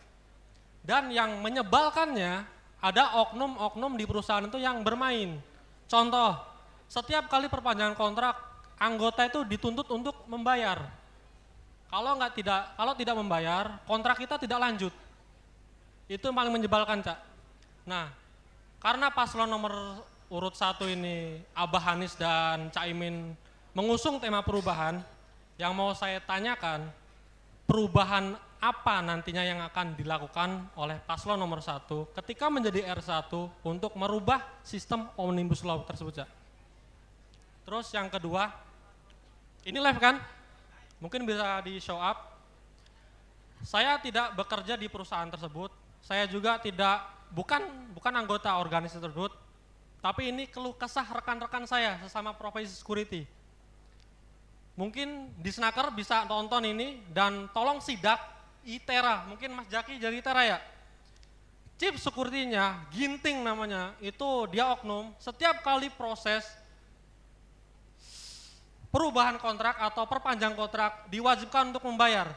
Dan yang menyebalkannya, ada oknum-oknum di perusahaan itu yang bermain. Contoh, setiap kali perpanjangan kontrak, anggota itu dituntut untuk membayar. Kalau tidak membayar, kontrak kita tidak lanjut. Itu yang paling menyebalkan, Cak. Nah, karena paslon nomor urut 1 ini Abah Hanis dan Caimin mengusung tema perubahan, yang mau saya tanyakan, perubahan apa nantinya yang akan dilakukan oleh paslon nomor 1 ketika menjadi R1 untuk merubah sistem Omnibus Law tersebut, Cak. Terus yang kedua, ini live kan? Mungkin bisa di show up. Saya tidak bekerja di perusahaan tersebut, saya juga bukan anggota organisasi tersebut, tapi ini keluh kesah rekan-rekan saya sesama profesi security. Mungkin di Snaker bisa tonton ini dan tolong sidak ITERA, mungkin Mas Jaki jadi ITERA ya. Chief security-nya, Ginting namanya, itu dia oknum, setiap kali proses perubahan kontrak atau perpanjang kontrak diwajibkan untuk membayar.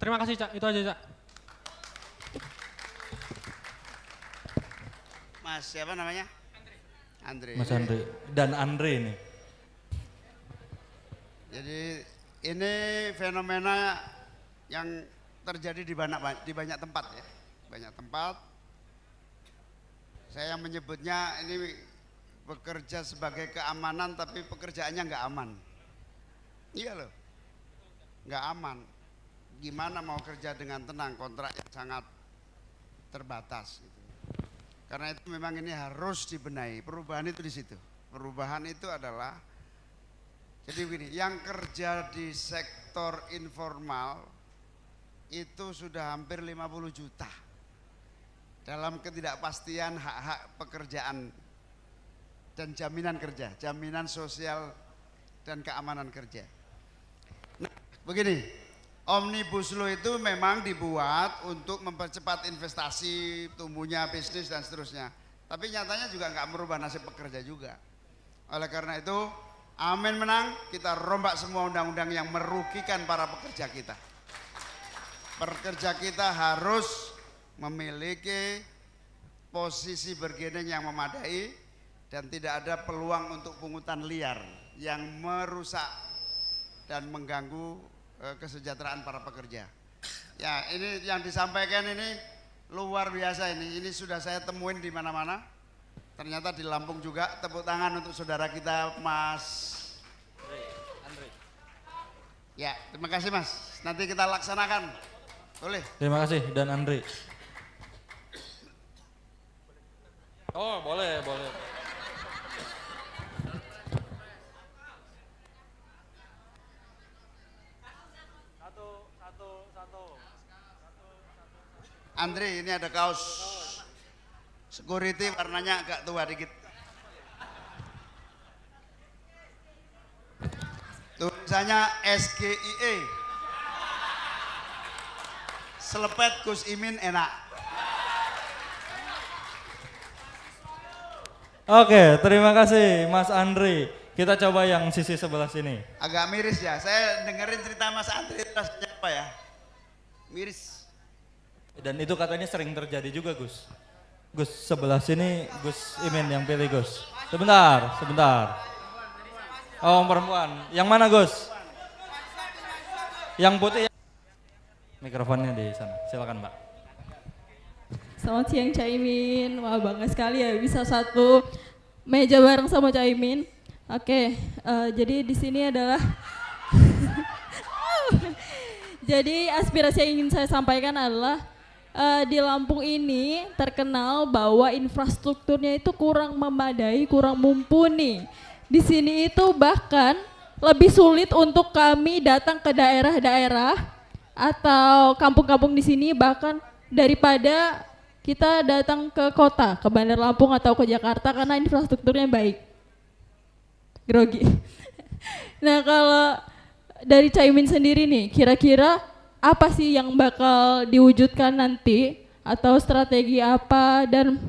Terima kasih, Cak, itu aja, Cak. Mas siapa namanya? Andre. Mas Andre dan Andre ini. Jadi ini fenomena yang terjadi di banyak tempat ya. Banyak tempat. Saya menyebutnya ini bekerja sebagai keamanan tapi pekerjaannya nggak aman. Iya loh, nggak aman. Gimana mau kerja dengan tenang, kontrak yang sangat terbatas. Gitu. Karena itu memang ini harus dibenahi. Perubahan itu di situ. Perubahan itu adalah, jadi begini, yang kerja di sektor informal itu sudah hampir 50 juta dalam ketidakpastian hak-hak pekerjaan dan jaminan kerja, jaminan sosial dan keamanan kerja. Nah, begini, Omnibus Law itu memang dibuat untuk mempercepat investasi, tumbuhnya bisnis dan seterusnya. Tapi nyatanya juga nggak merubah nasib pekerja juga. Oleh karena itu, amin menang, kita rombak semua undang-undang yang merugikan para pekerja kita. Pekerja kita harus memiliki posisi bergening yang memadai dan tidak ada peluang untuk pungutan liar yang merusak dan mengganggu kesejahteraan para pekerja. Ya, ini yang disampaikan ini luar biasa ini. Ini sudah saya temuin di mana-mana. Ternyata di Lampung juga. Tepuk tangan untuk saudara kita Mas Andre. Ya, terima kasih Mas. Nanti kita laksanakan. Boleh. Terima kasih dan Andre. Oh, boleh. Andre, ini ada kaos security warnanya agak tua dikit. Tulisannya SGIE. Selepet Gus Imin enak. Oke, terima kasih Mas Andre. Kita coba yang sisi sebelah sini. Agak miris ya, saya dengerin cerita Mas Andre rasanya apa ya? Miris. Dan itu katanya sering terjadi juga Gus. Gus sebelah sini Gus Imin yang pilih Gus. Sebentar. Oh perempuan, yang mana Gus? Yang putih. Mikrofonnya di sana, silakan Mbak. Selamat siang Caimin, wah bangga sekali ya bisa satu meja bareng sama Caimin. Oke, jadi di sini adalah jadi aspirasi yang ingin saya sampaikan adalah di Lampung ini terkenal bahwa infrastrukturnya itu kurang memadai, kurang mumpuni. Di sini itu bahkan lebih sulit untuk kami datang ke daerah-daerah atau kampung-kampung di sini bahkan daripada kita datang ke kota, ke Bandar Lampung atau ke Jakarta karena infrastrukturnya baik. Grogi. Nah kalau dari Caimin sendiri nih, kira-kira apa sih yang bakal diwujudkan nanti atau strategi apa dan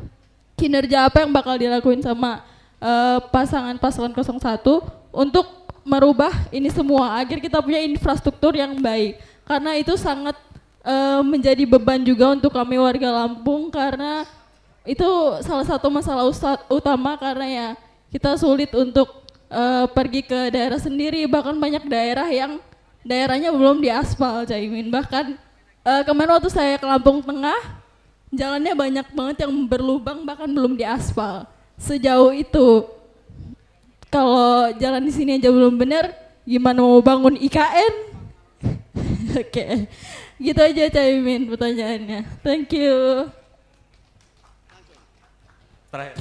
kinerja apa yang bakal dilakuin sama pasangan paslon 01 untuk merubah ini semua agar kita punya infrastruktur yang baik karena itu sangat menjadi beban juga untuk kami warga Lampung karena itu salah satu masalah utama karena ya kita sulit untuk pergi ke daerah sendiri bahkan banyak daerah yang daerahnya belum diaspal Caimin bahkan kemarin waktu saya ke Lampung Tengah jalannya banyak banget yang berlubang bahkan belum diaspal sejauh itu kalau jalan di sini aja belum benar gimana mau bangun IKN. Oke. Gitu aja Caimin pertanyaannya. Thank you. Terakhir.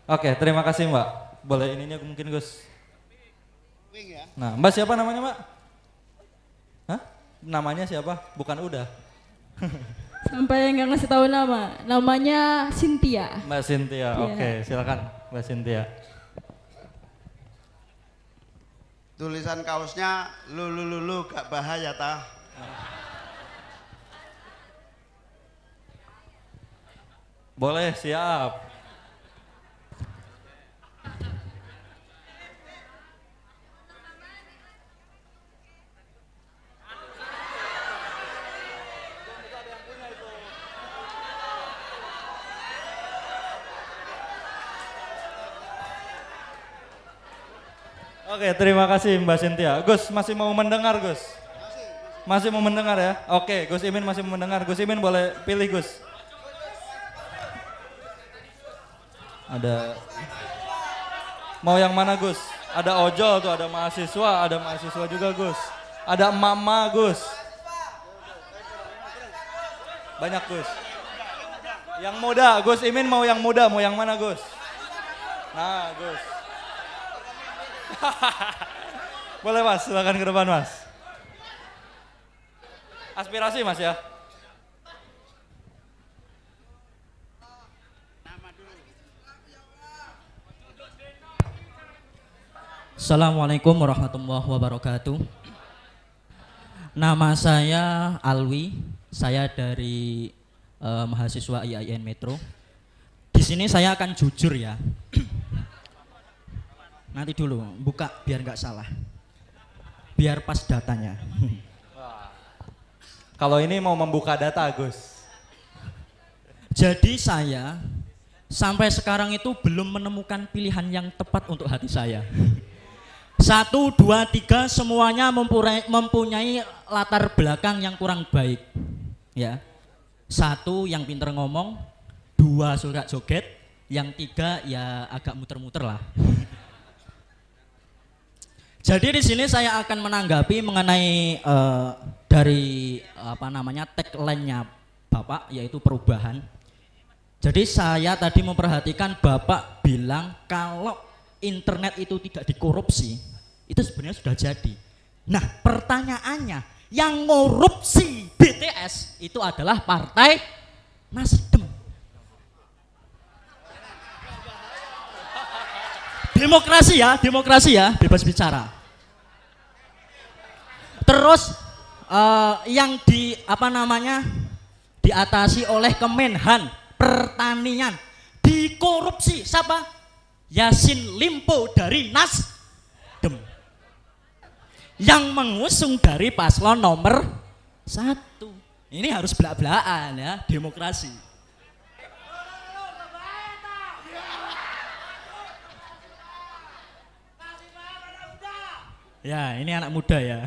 Oke, terima kasih Mbak. Boleh ininya mungkin Gus. Wing ya. Nah, Mbak siapa namanya Mbak? Hah? Namanya siapa? Bukan udah. Sampai nggak ngasih tahu nama. Namanya Cynthia. Mbak Cynthia. Iya. Oke, silakan Mbak Cynthia. Tulisan kaosnya lu gak bahaya tah. Boleh, siap. Oke, terima kasih Mbak Cynthia. Gus, masih mau mendengar Gus? Masih mau mendengar ya? Oke, Gus Imin masih mau mendengar. Gus Imin boleh pilih Gus. Ada. Mau yang mana Gus? Ada ojol tuh, ada mahasiswa juga Gus. Ada emak-emak Gus. Banyak Gus. Yang muda, Gus Imin mau yang muda, mau yang mana Gus? Nah Gus. Boleh Mas, silakan ke depan Mas. Aspirasi Mas ya. Assalamualaikum warahmatullahi wabarakatuh. Nama saya Alwi, saya dari mahasiswa IAIN Metro. Di sini saya akan jujur ya. Nanti dulu, buka biar nggak salah. Biar pas datanya. Kalau ini mau membuka data, Gus. Jadi saya sampai sekarang itu belum menemukan pilihan yang tepat untuk hati saya. 1, 2, 3 semuanya mempunyai latar belakang yang kurang baik. Ya. 1 yang pinter ngomong, 2 suka joget, yang 3 ya agak muter-muter lah. Jadi di sini saya akan menanggapi mengenai dari tagline-nya Bapak, yaitu perubahan. Jadi saya tadi memperhatikan Bapak bilang kalau internet itu tidak dikorupsi, itu sebenarnya sudah jadi. Nah, pertanyaannya, yang korupsi BTS itu adalah Partai Nasdem. Demokrasi ya, bebas bicara. Terus yang diatasi oleh Kemenhan Pertanian dikorupsi siapa? Yassin Limpo dari Nasdem yang mengusung dari paslon nomor 1. Ini harus belak-belakan ya, demokrasi. Ya, ini anak muda ya.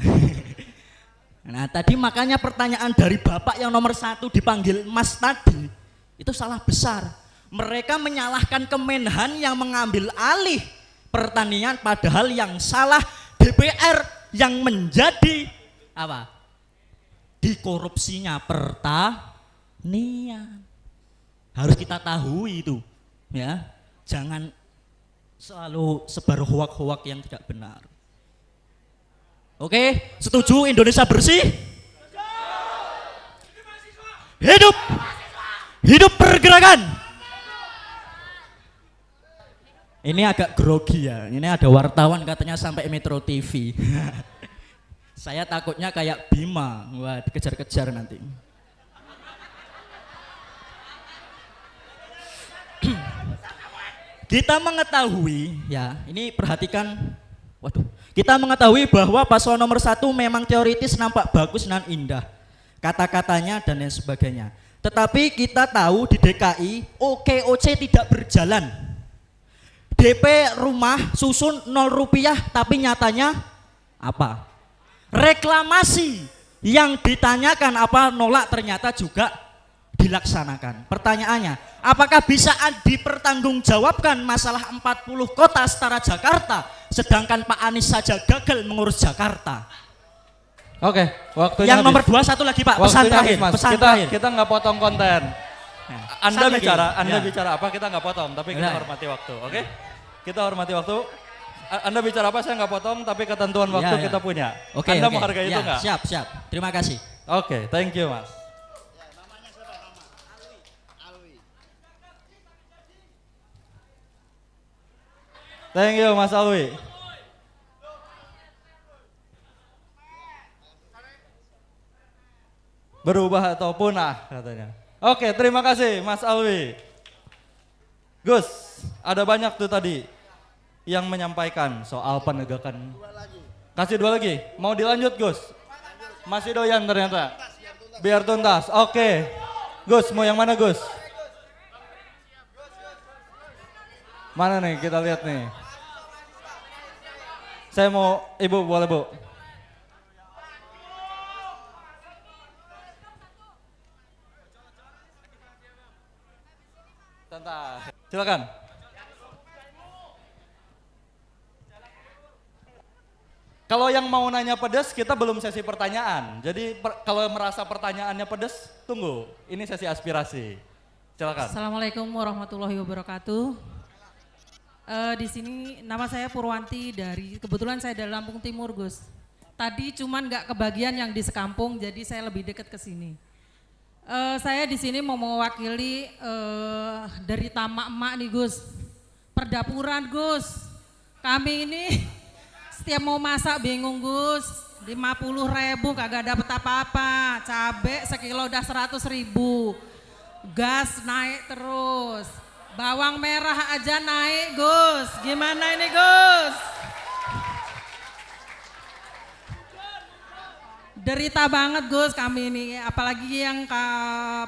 Nah, tadi makanya pertanyaan dari Bapak yang nomor 1 dipanggil Mas tadi, itu salah besar. Mereka menyalahkan Kemenhan yang mengambil alih pertanian, padahal yang salah DPR yang menjadi apa? Dikorupsinya pertanian. Harus kita tahu itu, ya. Jangan selalu sebar hoak-hoak yang tidak benar. Oke, setuju Indonesia bersih? Hidup pergerakan. Ini agak grogi ya. Ini ada wartawan katanya sampai Metro TV. Saya takutnya kayak Bima, wah dikejar-kejar nanti. Kita mengetahui ya, ini perhatikan. Waduh, kita mengetahui bahwa paslon nomor 1 memang teoritis nampak bagus dan indah, kata-katanya dan lain sebagainya. Tetapi kita tahu di DKI OKOC tidak berjalan. DP rumah susun 0 rupiah, tapi nyatanya apa? Reklamasi yang ditanyakan apa nolak ternyata juga dilaksanakan. Pertanyaannya, apakah bisa dipertanggungjawabkan masalah 40 kota setara Jakarta, sedangkan Pak Anies saja gagal mengurus Jakarta? Oke, waktunya yang nomor 2 satu lagi Pak, pesan terakhir. Kita nggak potong konten. Anda ya. bicara apa kita nggak potong, tapi kita hormati waktu, oke? Kita hormati waktu. Anda bicara apa saya nggak potong, tapi ketentuan waktu kita punya. Anda menghargai itu nggak? Siap. Terima kasih. Oke, thank you Mas. Thank you Mas Alwi. Berubah atau punah katanya. Oke, terima kasih Mas Alwi. Gus, ada banyak tuh tadi yang menyampaikan soal penegakan. Kasih 2 lagi. Mau dilanjut Gus? Masih doyan ternyata. Biar tuntas. Oke. Gus, mau yang mana Gus? Mana nih kita lihat nih. Saya mau, Ibu boleh Bu? Santai. Silakan. Kalau yang mau nanya pedes, kita belum sesi pertanyaan. Jadi kalau merasa pertanyaannya pedes, tunggu. Ini sesi aspirasi. Silakan. Assalamualaikum warahmatullahi wabarakatuh. Di sini nama saya Purwanti kebetulan saya dari Lampung Timur, Gus. Tadi cuman nggak kebagian yang di sekampung, jadi saya lebih dekat ke sini. Saya di sini mau mewakili dari Tamak Emak nih, Gus. Perdapuran, Gus. Kami ini setiap mau masak bingung, Gus. 50.000 kagak dapet apa-apa. Cabe sekilo udah 100.000. Gas naik terus. Bawang merah aja naik, Gus. Gimana ini, Gus? derita banget Gus kami ini, apalagi yang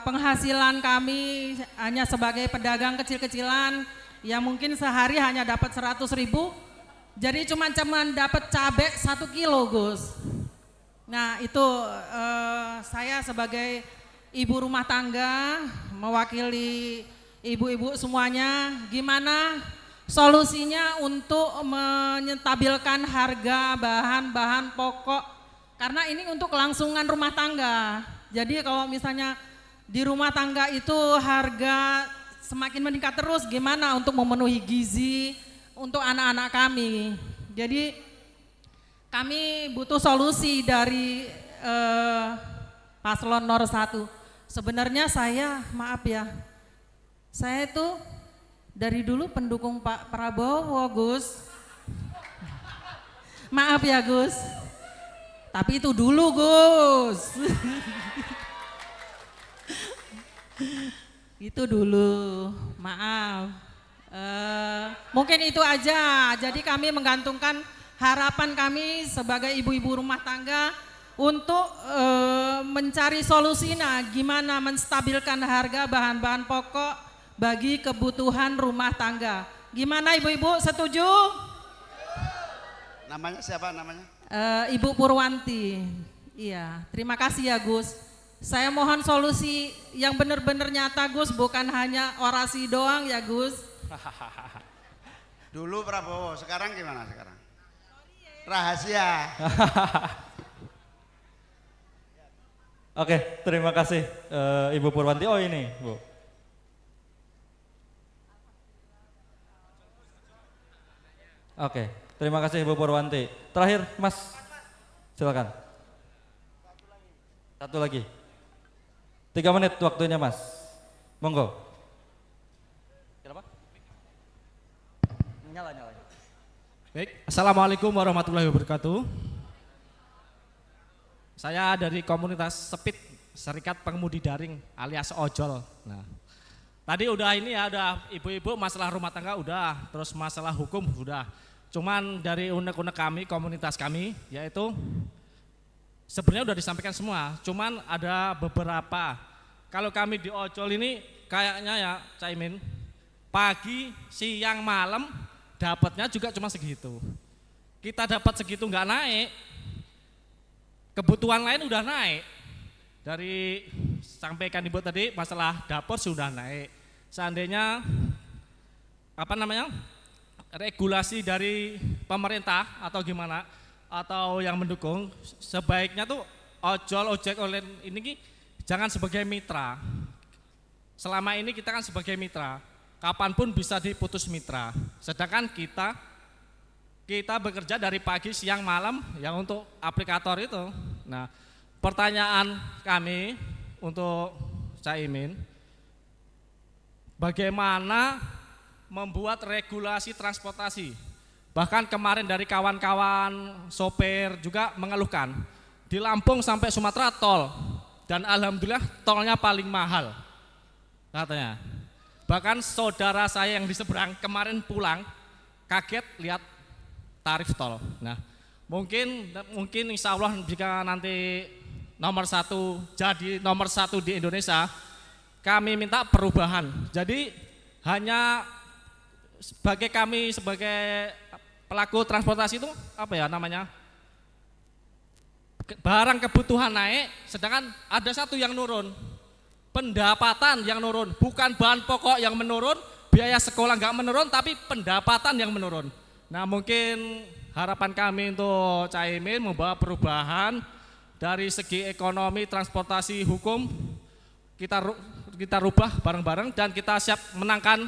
penghasilan kami hanya sebagai pedagang kecil-kecilan yang mungkin sehari hanya dapat 100.000, jadi cuman dapat cabai 1 kilo Gus. Nah itu saya sebagai ibu rumah tangga mewakili ibu-ibu semuanya, gimana solusinya untuk menstabilkan harga bahan-bahan pokok, karena ini untuk kelangsungan rumah tangga. Jadi kalau misalnya di rumah tangga itu harga semakin meningkat terus, gimana untuk memenuhi gizi untuk anak-anak kami. Jadi kami butuh solusi dari paslon nomor 1. Sebenarnya saya, maaf ya, saya itu dari dulu pendukung Pak Prabowo Gus. Maaf ya Gus. Tapi itu dulu Gus. Itu dulu, maaf. Mungkin itu aja. Jadi kami menggantungkan harapan kami sebagai ibu-ibu rumah tangga untuk mencari solusi gimana menstabilkan harga bahan-bahan pokok bagi kebutuhan rumah tangga. Gimana ibu-ibu, setuju? Namanya siapa namanya? Ibu Purwanti. Iya, terima kasih ya Gus. Saya mohon solusi yang benar-benar nyata Gus, bukan hanya orasi doang ya Gus. Dulu Prabowo, sekarang gimana sekarang? Rahasia. Oke, terima kasih Ibu Purwanti. Oh ini, Bu. Oke, terima kasih Ibu Purwanti. Terakhir, Mas, silakan. Satu lagi. 3 menit waktunya, Mas. Monggo. Kenapa? Nyala. Baik, Assalamualaikum warahmatullahi wabarakatuh. Saya dari komunitas SEPIT, Serikat Pengemudi Daring alias ojol. Nah, tadi udah ini ya, udah ibu-ibu masalah rumah tangga udah, terus masalah hukum udah. Cuman dari unek-unek kami, komunitas kami, yaitu sebenarnya udah disampaikan semua. Cuman ada beberapa. Kalau kami di ojol ini kayaknya ya Caimin, pagi, siang, malam dapatnya juga cuma segitu. Kita dapat segitu nggak naik, kebutuhan lain udah naik. Dari sampaikan ibu tadi masalah dapur sudah naik. Seandainya regulasi dari pemerintah atau gimana atau yang mendukung, sebaiknya tuh ojol ojek online ini jangan sebagai mitra. Selama ini kita kan sebagai mitra, kapanpun bisa diputus mitra. Sedangkan kita bekerja dari pagi, siang, malam yang untuk aplikator itu. Nah, pertanyaan kami untuk Caimin, bagaimana membuat regulasi transportasi. Bahkan kemarin dari kawan-kawan sopir juga mengeluhkan, di Lampung sampai Sumatera tol, dan alhamdulillah tolnya paling mahal katanya. Bahkan saudara saya yang di seberang kemarin pulang kaget lihat tarif tol. Nah, mungkin insya Allah jika nanti nomor 1 jadi nomor 1 di Indonesia, kami minta perubahan. Jadi hanya kami sebagai pelaku transportasi itu barang kebutuhan naik, sedangkan ada satu yang nurun, pendapatan yang nurun, bukan bahan pokok yang menurun, biaya sekolah nggak menurun, tapi pendapatan yang menurun. Nah, mungkin harapan kami untuk Caimin membawa perubahan dari segi ekonomi, transportasi, hukum, kita rubah bareng-bareng dan kita siap menangkan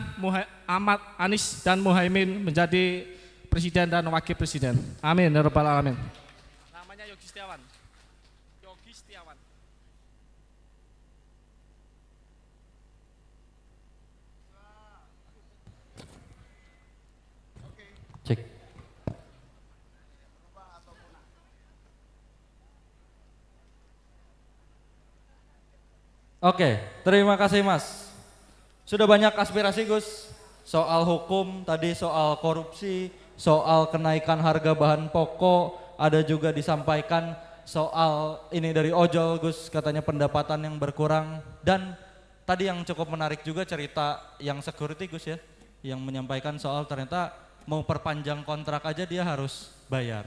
Ahmad Anies dan Muhaimin menjadi presiden dan wakil presiden. Amin ya rabbal alamin. Namanya Yogi Setiawan. Cek. Oke, terima kasih Mas. Sudah banyak aspirasi Gus, soal hukum, tadi soal korupsi, soal kenaikan harga bahan pokok, ada juga disampaikan soal ini dari ojol Gus, katanya pendapatan yang berkurang, dan tadi yang cukup menarik juga cerita yang security Gus ya, yang menyampaikan soal ternyata mau perpanjang kontrak aja dia harus bayar.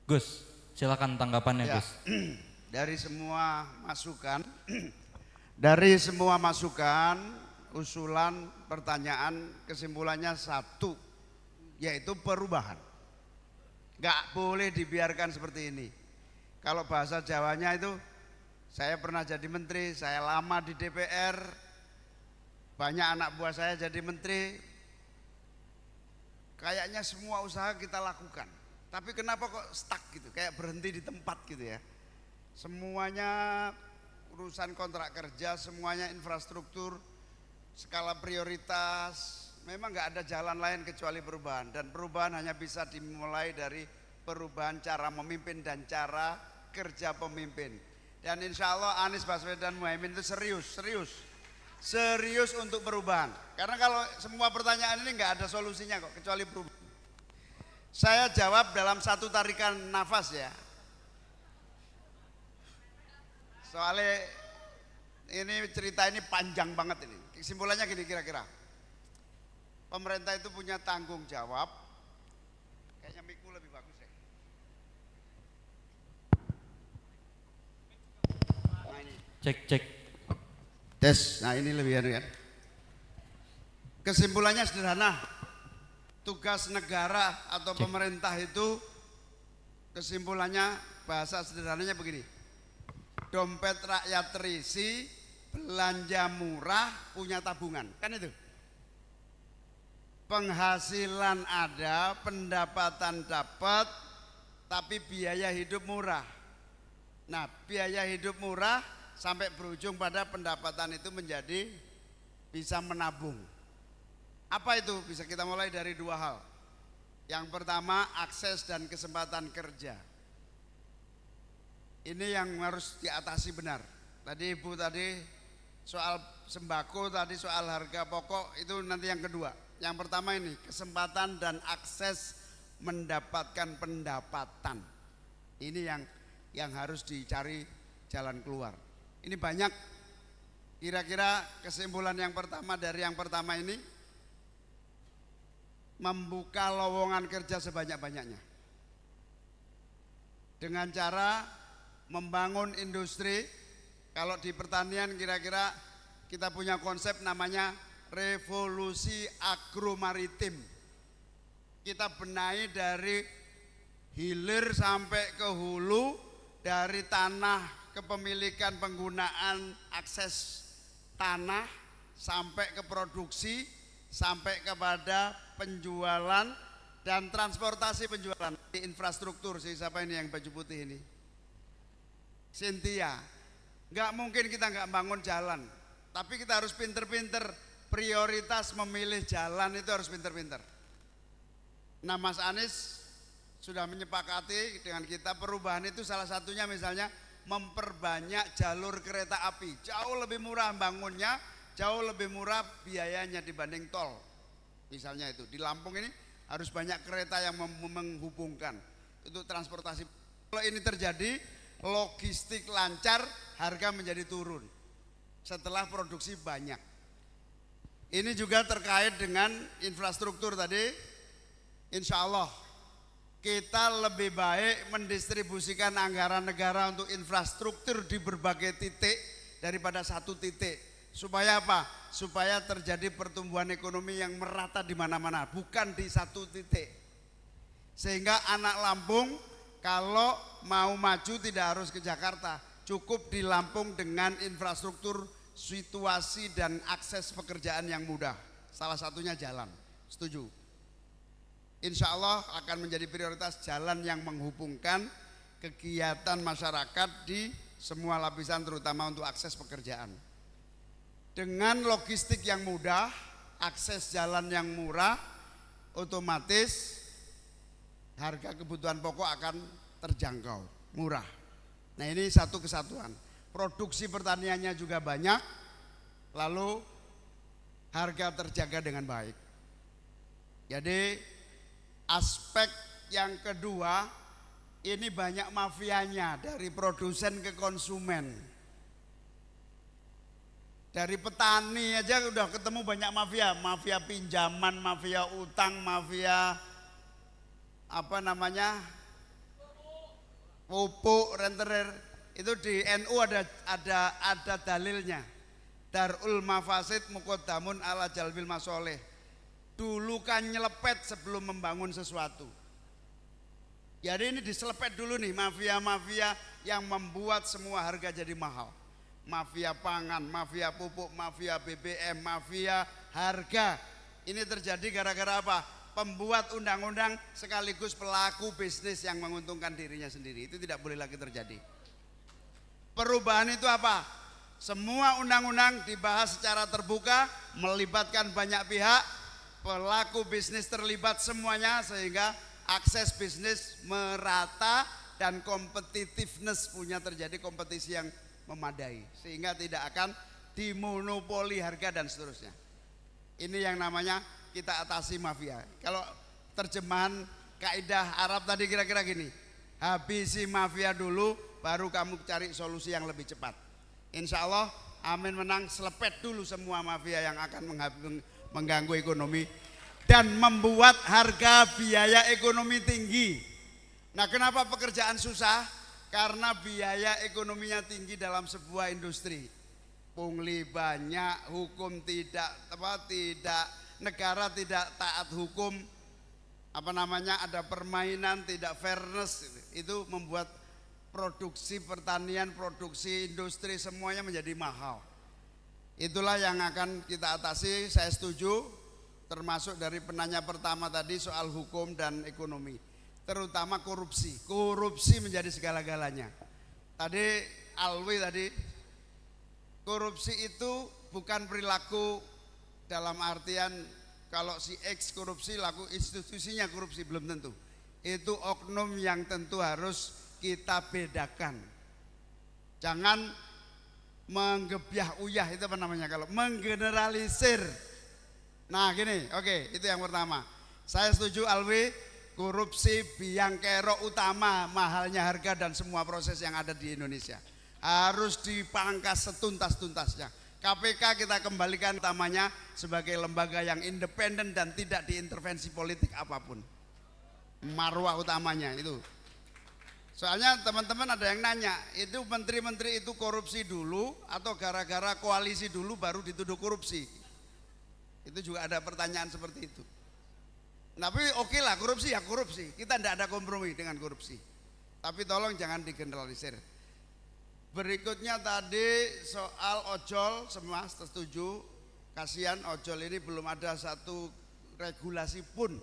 Gus, silakan tanggapannya Ya, Gus. dari semua masukan, dari semua masukan, usulan, pertanyaan, kesimpulannya satu, yaitu perubahan. Gak boleh dibiarkan seperti ini. Kalau bahasa Jawanya itu, saya pernah jadi menteri, saya lama di DPR, banyak anak buah saya jadi menteri, kayaknya semua usaha kita lakukan. Tapi kenapa kok stuck gitu, kayak berhenti di tempat gitu ya. Semuanya urusan kontrak kerja, semuanya infrastruktur, skala prioritas, memang nggak ada jalan lain kecuali perubahan. Dan perubahan hanya bisa dimulai dari perubahan cara memimpin dan cara kerja pemimpin. Dan insya Allah Anies Baswedan Muhaimin itu serius untuk perubahan. Karena kalau semua pertanyaan ini nggak ada solusinya kok kecuali perubahan. Saya jawab dalam satu tarikan nafas ya. Soalnya ini cerita ini panjang banget ini. Kesimpulannya gini kira-kira. Pemerintah itu punya tanggung jawab. Kayaknya mic-mu lebih bagus ya. Nah ini. Cek. Tes, nah ini lebih anu kan. Kesimpulannya sederhana. Tugas negara atau pemerintah itu kesimpulannya bahasa sederhananya begini. Dompet rakyat terisi, belanja murah, punya tabungan, kan itu. Penghasilan ada, pendapatan dapat, tapi biaya hidup murah. Nah, biaya hidup murah sampai berujung pada pendapatan itu menjadi bisa menabung. Apa itu? Bisa kita mulai dari dua hal. Yang pertama, akses dan kesempatan kerja. Ini yang harus diatasi benar. Tadi Ibu tadi soal sembako, tadi soal harga pokok, itu nanti yang kedua. Yang pertama ini, kesempatan dan akses mendapatkan pendapatan. Ini yang harus dicari jalan keluar. Ini banyak, kira-kira kesimpulan yang pertama dari yang pertama ini, membuka lowongan kerja sebanyak-banyaknya dengan cara membangun industri. Kalau di pertanian kira-kira kita punya konsep namanya revolusi agromaritim. Kita benahi dari hilir sampai ke hulu, dari tanah kepemilikan penggunaan akses tanah sampai ke produksi, sampai kepada penjualan dan transportasi penjualan. Infrastruktur sih, siapa ini yang baju putih ini? Cynthia. Nggak mungkin kita nggak bangun jalan, tapi kita harus pinter-pinter, prioritas memilih jalan itu harus pinter-pinter. Nah, Mas Anies sudah menyepakati dengan kita perubahan itu salah satunya misalnya memperbanyak jalur kereta api. Jauh lebih murah bangunnya, jauh lebih murah biayanya dibanding tol. Misalnya itu di Lampung ini harus banyak kereta yang menghubungkan untuk transportasi. Kalau ini terjadi, logistik lancar, harga menjadi turun setelah produksi banyak. Ini juga terkait dengan infrastruktur tadi. Insya Allah kita lebih baik mendistribusikan anggaran negara untuk infrastruktur di berbagai titik daripada satu titik. Supaya apa? Supaya terjadi pertumbuhan ekonomi yang merata di mana-mana, bukan di satu titik. Sehingga anak Lampung kalau mau maju tidak harus ke Jakarta, cukup di Lampung dengan infrastruktur, situasi dan akses pekerjaan yang mudah. Salah satunya jalan. Setuju? Insya Allah akan menjadi prioritas jalan yang menghubungkan kegiatan masyarakat di semua lapisan, terutama untuk akses pekerjaan. Dengan logistik yang mudah, akses jalan yang murah, otomatis harga kebutuhan pokok akan terjangkau, murah. Nah, ini satu kesatuan. Produksi pertaniannya juga banyak, lalu harga terjaga dengan baik. Jadi aspek yang kedua ini banyak mafianya dari produsen ke konsumen. Dari petani aja udah ketemu banyak mafia, mafia pinjaman, mafia utang, mafia apa namanya? Pupuk, rentenir. Itu di NU ada dalilnya. Darul mafasid muqaddamun ala jalbil masoleh. Dulu kan nyelepet sebelum membangun sesuatu. Jadi ini diselepet dulu nih mafia-mafia yang membuat semua harga jadi mahal. Mafia pangan, mafia pupuk, mafia BBM, mafia harga. Ini terjadi gara-gara apa? Pembuat undang-undang sekaligus pelaku bisnis yang menguntungkan dirinya sendiri. Itu tidak boleh lagi terjadi. Perubahan itu apa? Semua undang-undang dibahas secara terbuka, melibatkan banyak pihak, pelaku bisnis terlibat semuanya sehingga akses bisnis merata dan competitiveness punya terjadi kompetisi yang memadai sehingga tidak akan dimonopoli harga dan seterusnya. Ini yang namanya kita atasi mafia. Kalau terjemahan kaidah Arab tadi kira-kira gini, habisi mafia dulu baru kamu cari solusi yang lebih cepat. Insya Allah amin menang, selepet dulu semua mafia yang akan mengganggu ekonomi dan membuat harga biaya ekonomi tinggi. Nah, kenapa pekerjaan susah? Karena biaya ekonominya tinggi dalam sebuah industri. Pungli banyak, hukum tidak negara tidak taat hukum, ada permainan tidak fairness, itu membuat produksi pertanian, produksi industri semuanya menjadi mahal. Itulah yang akan kita atasi. Saya setuju, termasuk dari penanya pertama tadi soal hukum dan ekonomi, terutama korupsi. Korupsi menjadi segala-galanya. Tadi Alwi tadi, korupsi itu bukan perilaku dalam artian kalau si X korupsi laku institusinya korupsi, belum tentu. Itu oknum yang tentu harus kita bedakan. Jangan menggebyah uyah, itu apa namanya kalau menggeneralisir. Nah gini, oke, itu yang pertama. Saya setuju Alwi, korupsi biang kerok utama mahalnya harga dan semua proses yang ada di Indonesia harus dipangkas setuntas-tuntasnya. KPK kita kembalikan utamanya sebagai lembaga yang independen dan tidak diintervensi politik apapun. Marwah utamanya itu. Soalnya teman-teman ada yang nanya, itu menteri-menteri itu korupsi dulu atau gara-gara koalisi dulu baru dituduh korupsi? Itu juga ada pertanyaan seperti itu. Tapi oke lah, korupsi ya korupsi. Kita tidak ada kompromi dengan korupsi. Tapi tolong jangan digeneralisir. Berikutnya tadi soal ojol, semua setuju. Kasihan ojol ini belum ada satu regulasi pun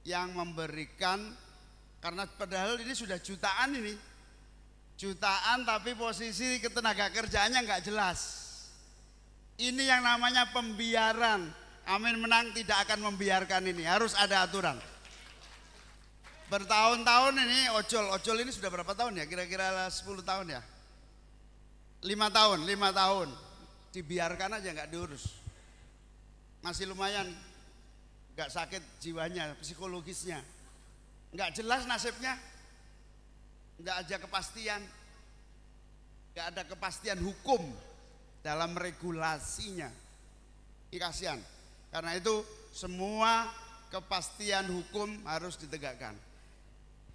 yang memberikan, karena padahal ini sudah jutaan ini. Jutaan tapi posisi ketenaga kerjaannya nggak jelas. Ini yang namanya pembiaran. Amin menang tidak akan membiarkan ini, harus ada aturan. Bertahun-tahun ini ojol ini sudah berapa tahun ya? Kira-kira 10 tahun ya? 5 tahun dibiarkan aja nggak diurus. Masih lumayan nggak sakit jiwanya, psikologisnya. Nggak jelas nasibnya, nggak ada kepastian, nggak ada kepastian hukum dalam regulasinya. Ini kasihan. Karena itu semua kepastian hukum harus ditegakkan.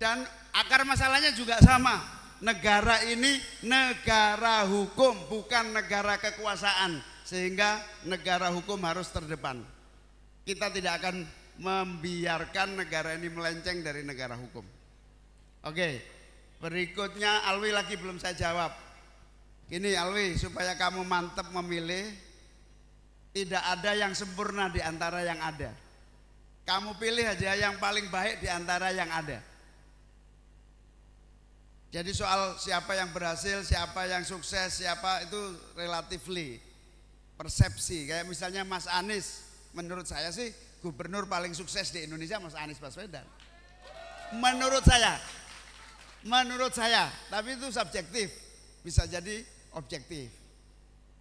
Dan akar masalahnya juga sama. Negara ini negara hukum, bukan negara kekuasaan. Sehingga negara hukum harus terdepan. Kita tidak akan membiarkan negara ini melenceng dari negara hukum. Oke, berikutnya Alwi lagi belum saya jawab. Ini Alwi, supaya kamu mantap memilih, tidak ada yang sempurna di antara yang ada. Kamu pilih aja yang paling baik di antara yang ada. Jadi soal siapa yang berhasil, siapa yang sukses, siapa itu relatively persepsi. Kayak misalnya Mas Anies, menurut saya sih gubernur paling sukses di Indonesia Mas Anies Baswedan. Menurut saya, tapi itu subjektif, bisa jadi objektif.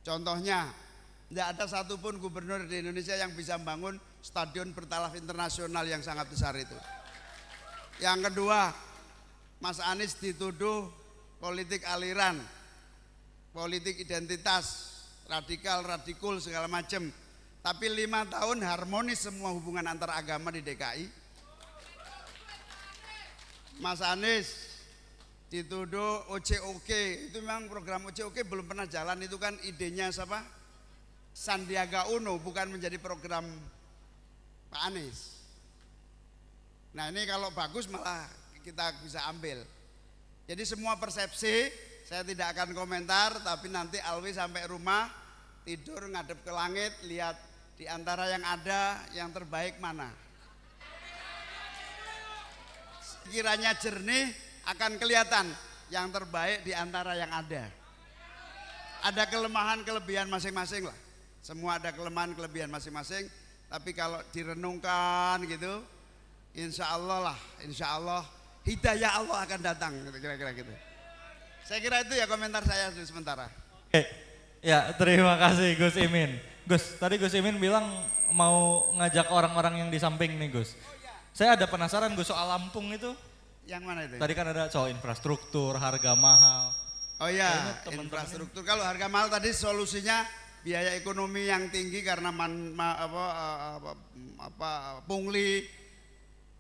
Contohnya, tidak ada satupun gubernur di Indonesia yang bisa membangun stadion bertaraf internasional yang sangat besar itu. Yang kedua, Mas Anies dituduh politik aliran, politik identitas, radikal, radikul segala macam. Tapi 5 tahun harmonis semua hubungan antar agama di DKI. Mas Anies dituduh OCOK, itu memang program OCOK belum pernah jalan, itu kan idenya siapa? Sandiaga Uno, bukan menjadi program Pak Anies. Nah ini kalau bagus malah kita bisa ambil. Jadi semua persepsi, saya tidak akan komentar, tapi nanti Alwi sampai rumah, tidur ngadep ke langit, lihat di antara yang ada, yang terbaik mana. Kiranya jernih, akan kelihatan yang terbaik di antara yang ada. Ada kelemahan kelebihan masing-masing lah. Semua ada kelemahan kelebihan masing-masing. Tapi kalau direnungkan gitu, insya Allah hidayah Allah akan datang. Kira-kira gitu. Saya kira itu ya komentar saya sementara. Ya, terima kasih Gus Imin. Gus, tadi Gus Imin bilang mau ngajak orang-orang yang di samping nih Gus. Saya ada penasaran Gus soal Lampung itu. Yang mana itu? Tadi kan ada soal infrastruktur, harga mahal. Oh iya, infrastruktur. Kalau harga mahal tadi solusinya biaya ekonomi yang tinggi karena pungli,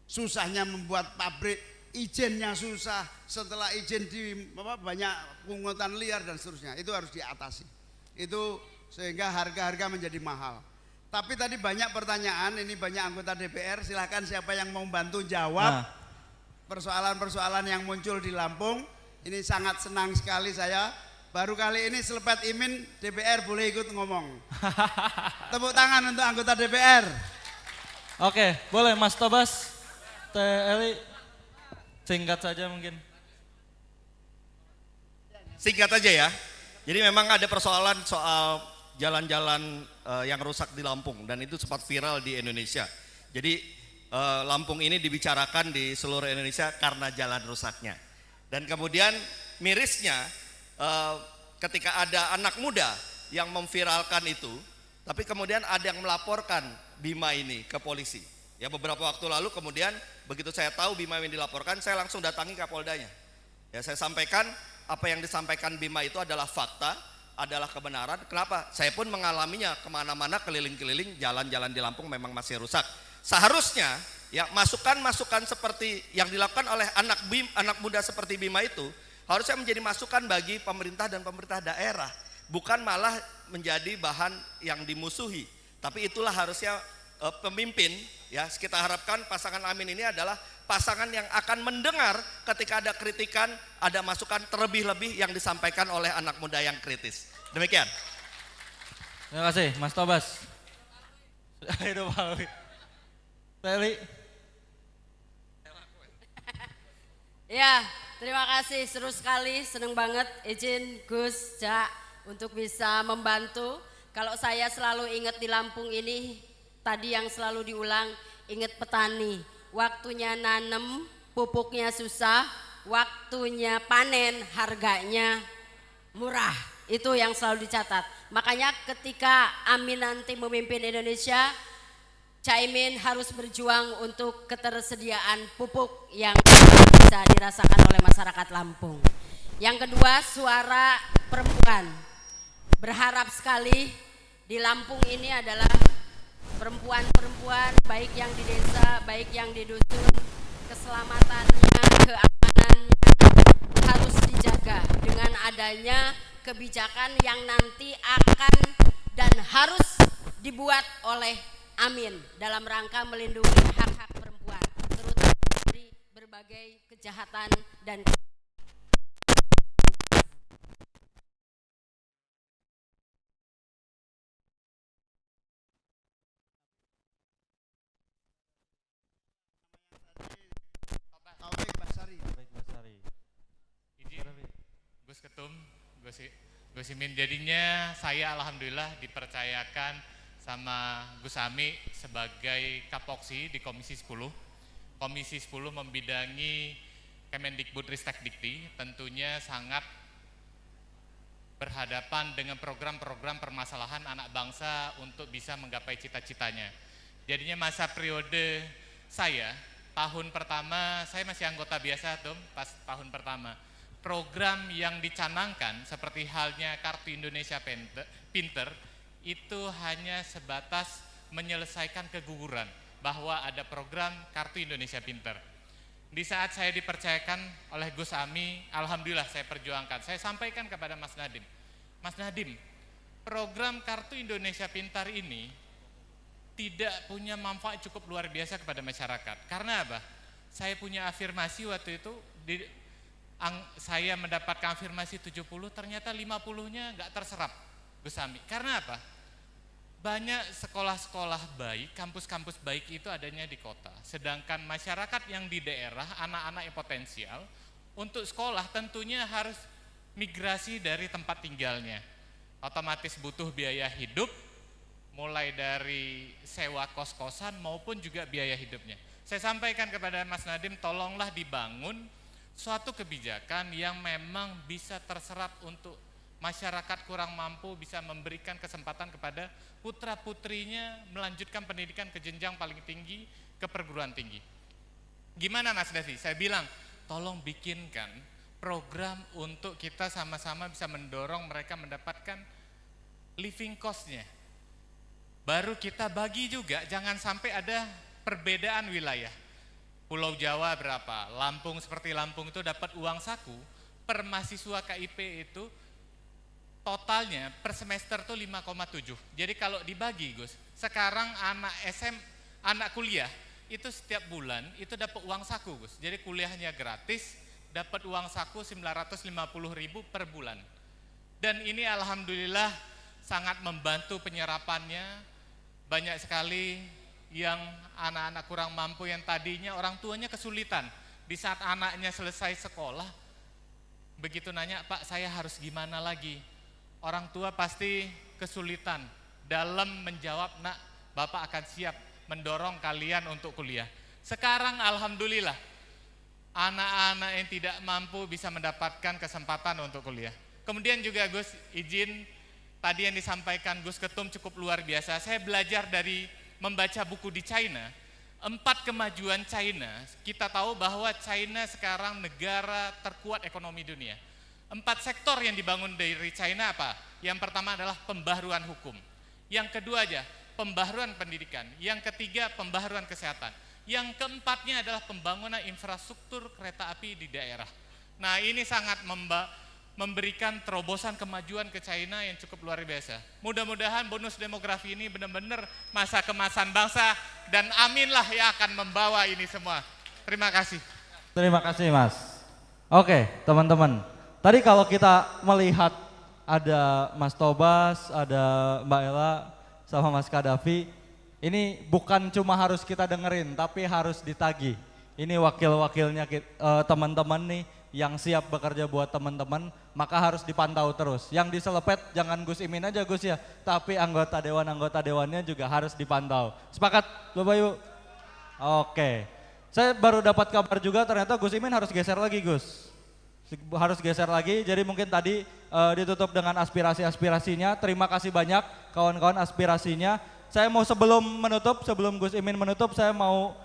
susahnya membuat pabrik, izinnya susah, setelah izin banyak pungutan liar dan seterusnya. Itu harus diatasi. Itu sehingga harga-harga menjadi mahal. Tapi tadi banyak pertanyaan, ini banyak anggota DPR, silahkan siapa yang mau bantu jawab persoalan-persoalan yang muncul di Lampung. Ini sangat senang sekali saya. Baru kali ini selepet Imin DPR boleh ikut ngomong. Tepuk tangan untuk anggota DPR. Oke, boleh Mas Tobas, Teh Eli, singkat saja mungkin. Singkat aja ya. Jadi memang ada persoalan soal jalan-jalan yang rusak di Lampung dan itu sempat viral di Indonesia. Jadi Lampung ini dibicarakan di seluruh Indonesia karena jalan rusaknya. Dan kemudian mirisnya ketika ada anak muda yang memviralkan itu, tapi kemudian ada yang melaporkan Bima ini ke polisi. Ya beberapa waktu lalu kemudian begitu saya tahu Bima ini dilaporkan, saya langsung datangi Kapoldanya. Ya saya sampaikan apa yang disampaikan Bima itu adalah fakta, adalah kebenaran. Kenapa? Saya pun mengalaminya kemana-mana, keliling-keliling, jalan-jalan di Lampung memang masih rusak. Seharusnya ya masukan-masukan seperti yang dilakukan oleh anak muda seperti Bima itu harusnya menjadi masukan bagi pemerintah dan pemerintah daerah, bukan malah menjadi bahan yang dimusuhi. Tapi itulah harusnya pemimpin ya. Kita harapkan pasangan Amin ini adalah pasangan yang akan mendengar ketika ada kritikan, ada masukan terlebih-lebih yang disampaikan oleh anak muda yang kritis. Demikian. Terima kasih Mas Tobas. Ayo Pak Alwi. Teli. Ya, terima kasih, seru sekali, seneng banget izin Gus Cak untuk bisa membantu. Kalau saya selalu ingat di Lampung ini, tadi yang selalu diulang, ingat petani. Waktunya nanem, pupuknya susah, waktunya panen, harganya murah. Itu yang selalu dicatat. Makanya ketika Amin nanti memimpin Indonesia, Caimin harus berjuang untuk ketersediaan pupuk yang bisa dirasakan oleh masyarakat Lampung. Yang kedua, suara perempuan. Berharap sekali di Lampung ini adalah perempuan-perempuan baik yang di desa, baik yang di dusun, keselamatannya, keamanannya harus dijaga dengan adanya kebijakan yang nanti akan dan harus dibuat oleh Amin dalam rangka melindungi hak-hak perempuan, terutama dari berbagai kejahatan dan Taufik Basari. Izin Gus Ketum, Gus Imin, jadinya saya alhamdulillah dipercayakan sama Gus Ami sebagai Kapoksi di Komisi 10. Komisi 10 membidangi Kemendikbud Ristek Dikti, tentunya sangat berhadapan dengan program-program permasalahan anak bangsa untuk bisa menggapai cita-citanya. Jadinya masa periode saya tahun pertama saya masih anggota biasa tuh pas tahun pertama. Program yang dicanangkan seperti halnya Kartu Indonesia Pinter itu hanya sebatas menyelesaikan keguguran bahwa ada program Kartu Indonesia Pinter. Di saat saya dipercayakan oleh Gus Ami, alhamdulillah saya perjuangkan. Saya sampaikan kepada Mas Nadiem. Mas Nadiem, program Kartu Indonesia Pintar ini tidak punya manfaat cukup luar biasa kepada masyarakat. Karena apa? Saya punya afirmasi waktu itu, saya mendapatkan afirmasi 70, ternyata 50-nya nggak terserap, Gus Ami. Karena apa? Banyak sekolah-sekolah baik, kampus-kampus baik itu adanya di kota. Sedangkan masyarakat yang di daerah, anak-anak yang potensial, untuk sekolah tentunya harus migrasi dari tempat tinggalnya. Otomatis butuh biaya hidup, mulai dari sewa kos-kosan maupun juga biaya hidupnya. Saya sampaikan kepada Mas Nadiem, tolonglah dibangun suatu kebijakan yang memang bisa terserap untuk masyarakat kurang mampu, bisa memberikan kesempatan kepada putra-putrinya melanjutkan pendidikan ke jenjang paling tinggi, ke perguruan tinggi. Gimana Mas Devi? Saya bilang, tolong bikinkan program untuk kita sama-sama bisa mendorong mereka mendapatkan living cost-nya. Baru kita bagi juga, jangan sampai ada perbedaan wilayah. Pulau Jawa berapa, Lampung seperti Lampung itu dapat uang saku, per mahasiswa KIP itu totalnya per semester tuh 5,7. Jadi kalau dibagi Gus, sekarang anak kuliah itu setiap bulan itu dapat uang saku Gus. Jadi kuliahnya gratis, dapat uang saku 950.000 per bulan. Dan ini alhamdulillah sangat membantu penyerapannya. Banyak sekali yang anak-anak kurang mampu yang tadinya orang tuanya kesulitan. Di saat anaknya selesai sekolah, begitu nanya, Pak saya harus gimana lagi? Orang tua pasti kesulitan dalam menjawab, nak Bapak akan siap mendorong kalian untuk kuliah. Sekarang alhamdulillah, anak-anak yang tidak mampu bisa mendapatkan kesempatan untuk kuliah. Kemudian juga Gus, izin tadi yang disampaikan Gus Ketum cukup luar biasa. Saya belajar dari membaca buku di China, 4 kemajuan China. Kita tahu bahwa China sekarang negara terkuat ekonomi dunia. 4 sektor yang dibangun dari China apa? Yang pertama adalah pembaharuan hukum. Yang kedua aja, pembaharuan pendidikan. Yang ketiga, pembaharuan kesehatan. Yang keempatnya adalah pembangunan infrastruktur kereta api di daerah. Nah ini sangat memberikan terobosan kemajuan ke China yang cukup luar biasa. Mudah-mudahan bonus demografi ini benar-benar masa kemasan bangsa dan aminlah yang akan membawa ini semua. Terima kasih. Terima kasih Mas. Oke teman-teman, tadi kalau kita melihat ada Mas Tobas, ada Mbak Ella, sama Mas Kadafi, ini bukan cuma harus kita dengerin tapi harus ditagih. Ini wakil-wakilnya teman-teman nih yang siap bekerja buat teman-teman, maka harus dipantau terus. Yang diselepet jangan Gus Imin aja Gus ya, tapi anggota dewannya juga harus dipantau. Sepakat Bapak Ibu? Oke. Saya baru dapat kabar juga ternyata Gus Imin harus geser lagi Gus. Harus geser lagi, jadi mungkin tadi ditutup dengan aspirasi-aspirasinya. Terima kasih banyak kawan-kawan aspirasinya. Saya mau sebelum Gus Imin menutup, saya mau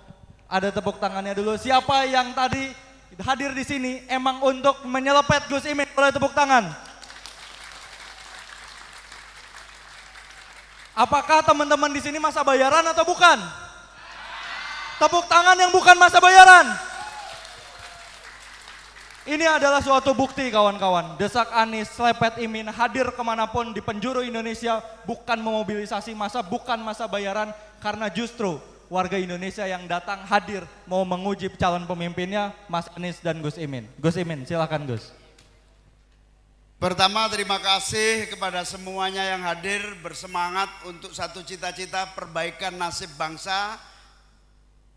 ada tepuk tangannya dulu. Siapa yang tadi hadir di sini emang untuk menyelepet Gus Imin, boleh tepuk tangan. Apakah teman-teman di sini masa bayaran atau bukan? Tepuk tangan yang bukan masa bayaran. Ini adalah suatu bukti kawan-kawan. Desak Anies, Slepet Imin hadir kemanapun di penjuru Indonesia bukan memobilisasi massa, bukan masa bayaran, karena justru warga Indonesia yang datang hadir mau menguji calon pemimpinnya Mas Anies dan Gus Imin. Gus Imin, silakan Gus. Pertama terima kasih kepada semuanya yang hadir bersemangat untuk satu cita-cita perbaikan nasib bangsa,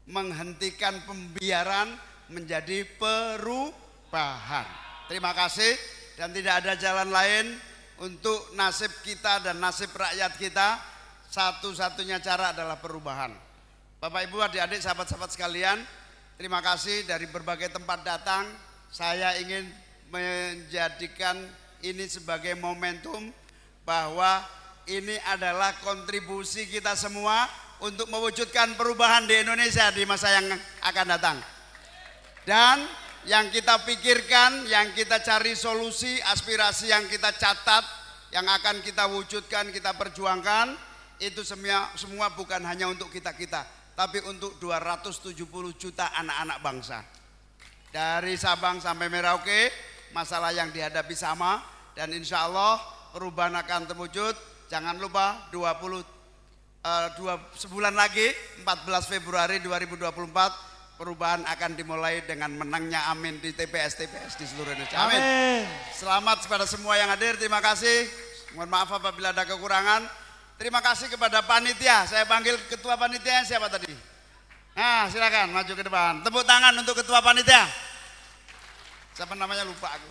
menghentikan pembiaran menjadi perubahan. Terima kasih dan tidak ada jalan lain untuk nasib kita dan nasib rakyat kita, satu-satunya cara adalah perubahan. Bapak Ibu, adik-adik, sahabat-sahabat sekalian, terima kasih dari berbagai tempat datang. Saya ingin menjadikan ini sebagai momentum bahwa ini adalah kontribusi kita semua untuk mewujudkan perubahan di Indonesia di masa yang akan datang. Dan yang kita pikirkan, yang kita cari solusi, aspirasi yang kita catat, yang akan kita wujudkan, kita perjuangkan, itu semua bukan hanya untuk kita-kita, tapi untuk 270 juta anak-anak bangsa. Dari Sabang sampai Merauke, masalah yang dihadapi sama, dan insya Allah perubahan akan terwujud. Jangan lupa sebulan lagi 14 Februari 2024 perubahan akan dimulai dengan menangnya Amin di TPS-TPS di seluruh Indonesia. Amin. Selamat kepada semua yang hadir. Terima kasih. Mohon maaf apabila ada kekurangan. Terima kasih kepada panitia. Saya panggil ketua panitia siapa tadi? Nah, silakan maju ke depan. Tepuk tangan untuk ketua panitia. Siapa namanya lupa aku.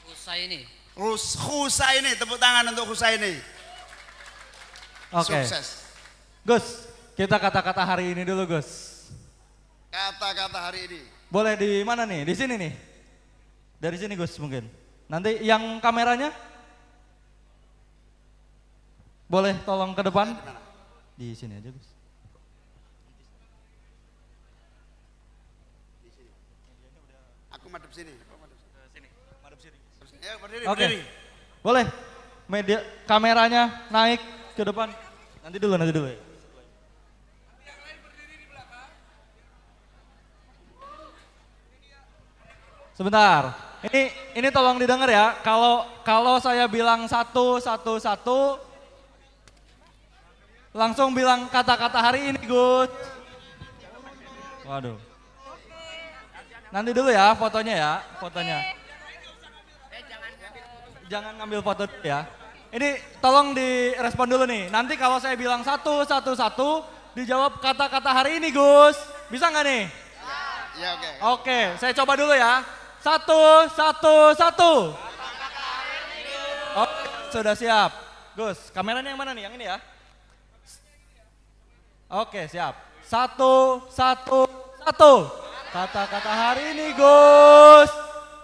Husaini. Husaini. Tepuk tangan untuk Husaini. Oke. Sukses. Gus, kita kata-kata hari ini dulu Gus. Kata-kata hari ini. Boleh di mana nih? Di sini nih. Dari sini Gus mungkin. Nanti yang kameranya boleh tolong ke depan. Di sini aja Gus. Aku madep sini. Madep sini. Ya, berdiri, Oke. berdiri. Boleh. Media kameranya naik ke depan. Nanti dulu ya. Sebentar. Ini tolong didengar ya. Kalau saya bilang satu, langsung bilang kata-kata hari ini, Gus. Waduh. Nanti dulu ya fotonya Jangan ngambil foto dulu ya. Ini tolong direspon dulu nih. Nanti kalau saya bilang satu, dijawab kata-kata hari ini, Gus. Bisa nggak nih? Ya, oke. Oke, saya coba dulu ya. Satu. Oh, sudah siap. Gus, kameranya yang mana nih? Yang ini ya? Oke, siap. Satu. Kata-kata hari ini, Gus.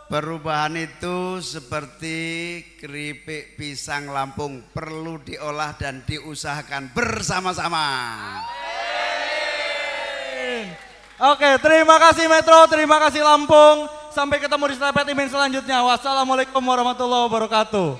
Perubahan itu seperti keripik pisang Lampung, perlu diolah dan diusahakan bersama-sama. Oke, terima kasih Metro, terima kasih Lampung. Sampai ketemu di Selepet Imin selanjutnya. Wassalamualaikum warahmatullahi wabarakatuh.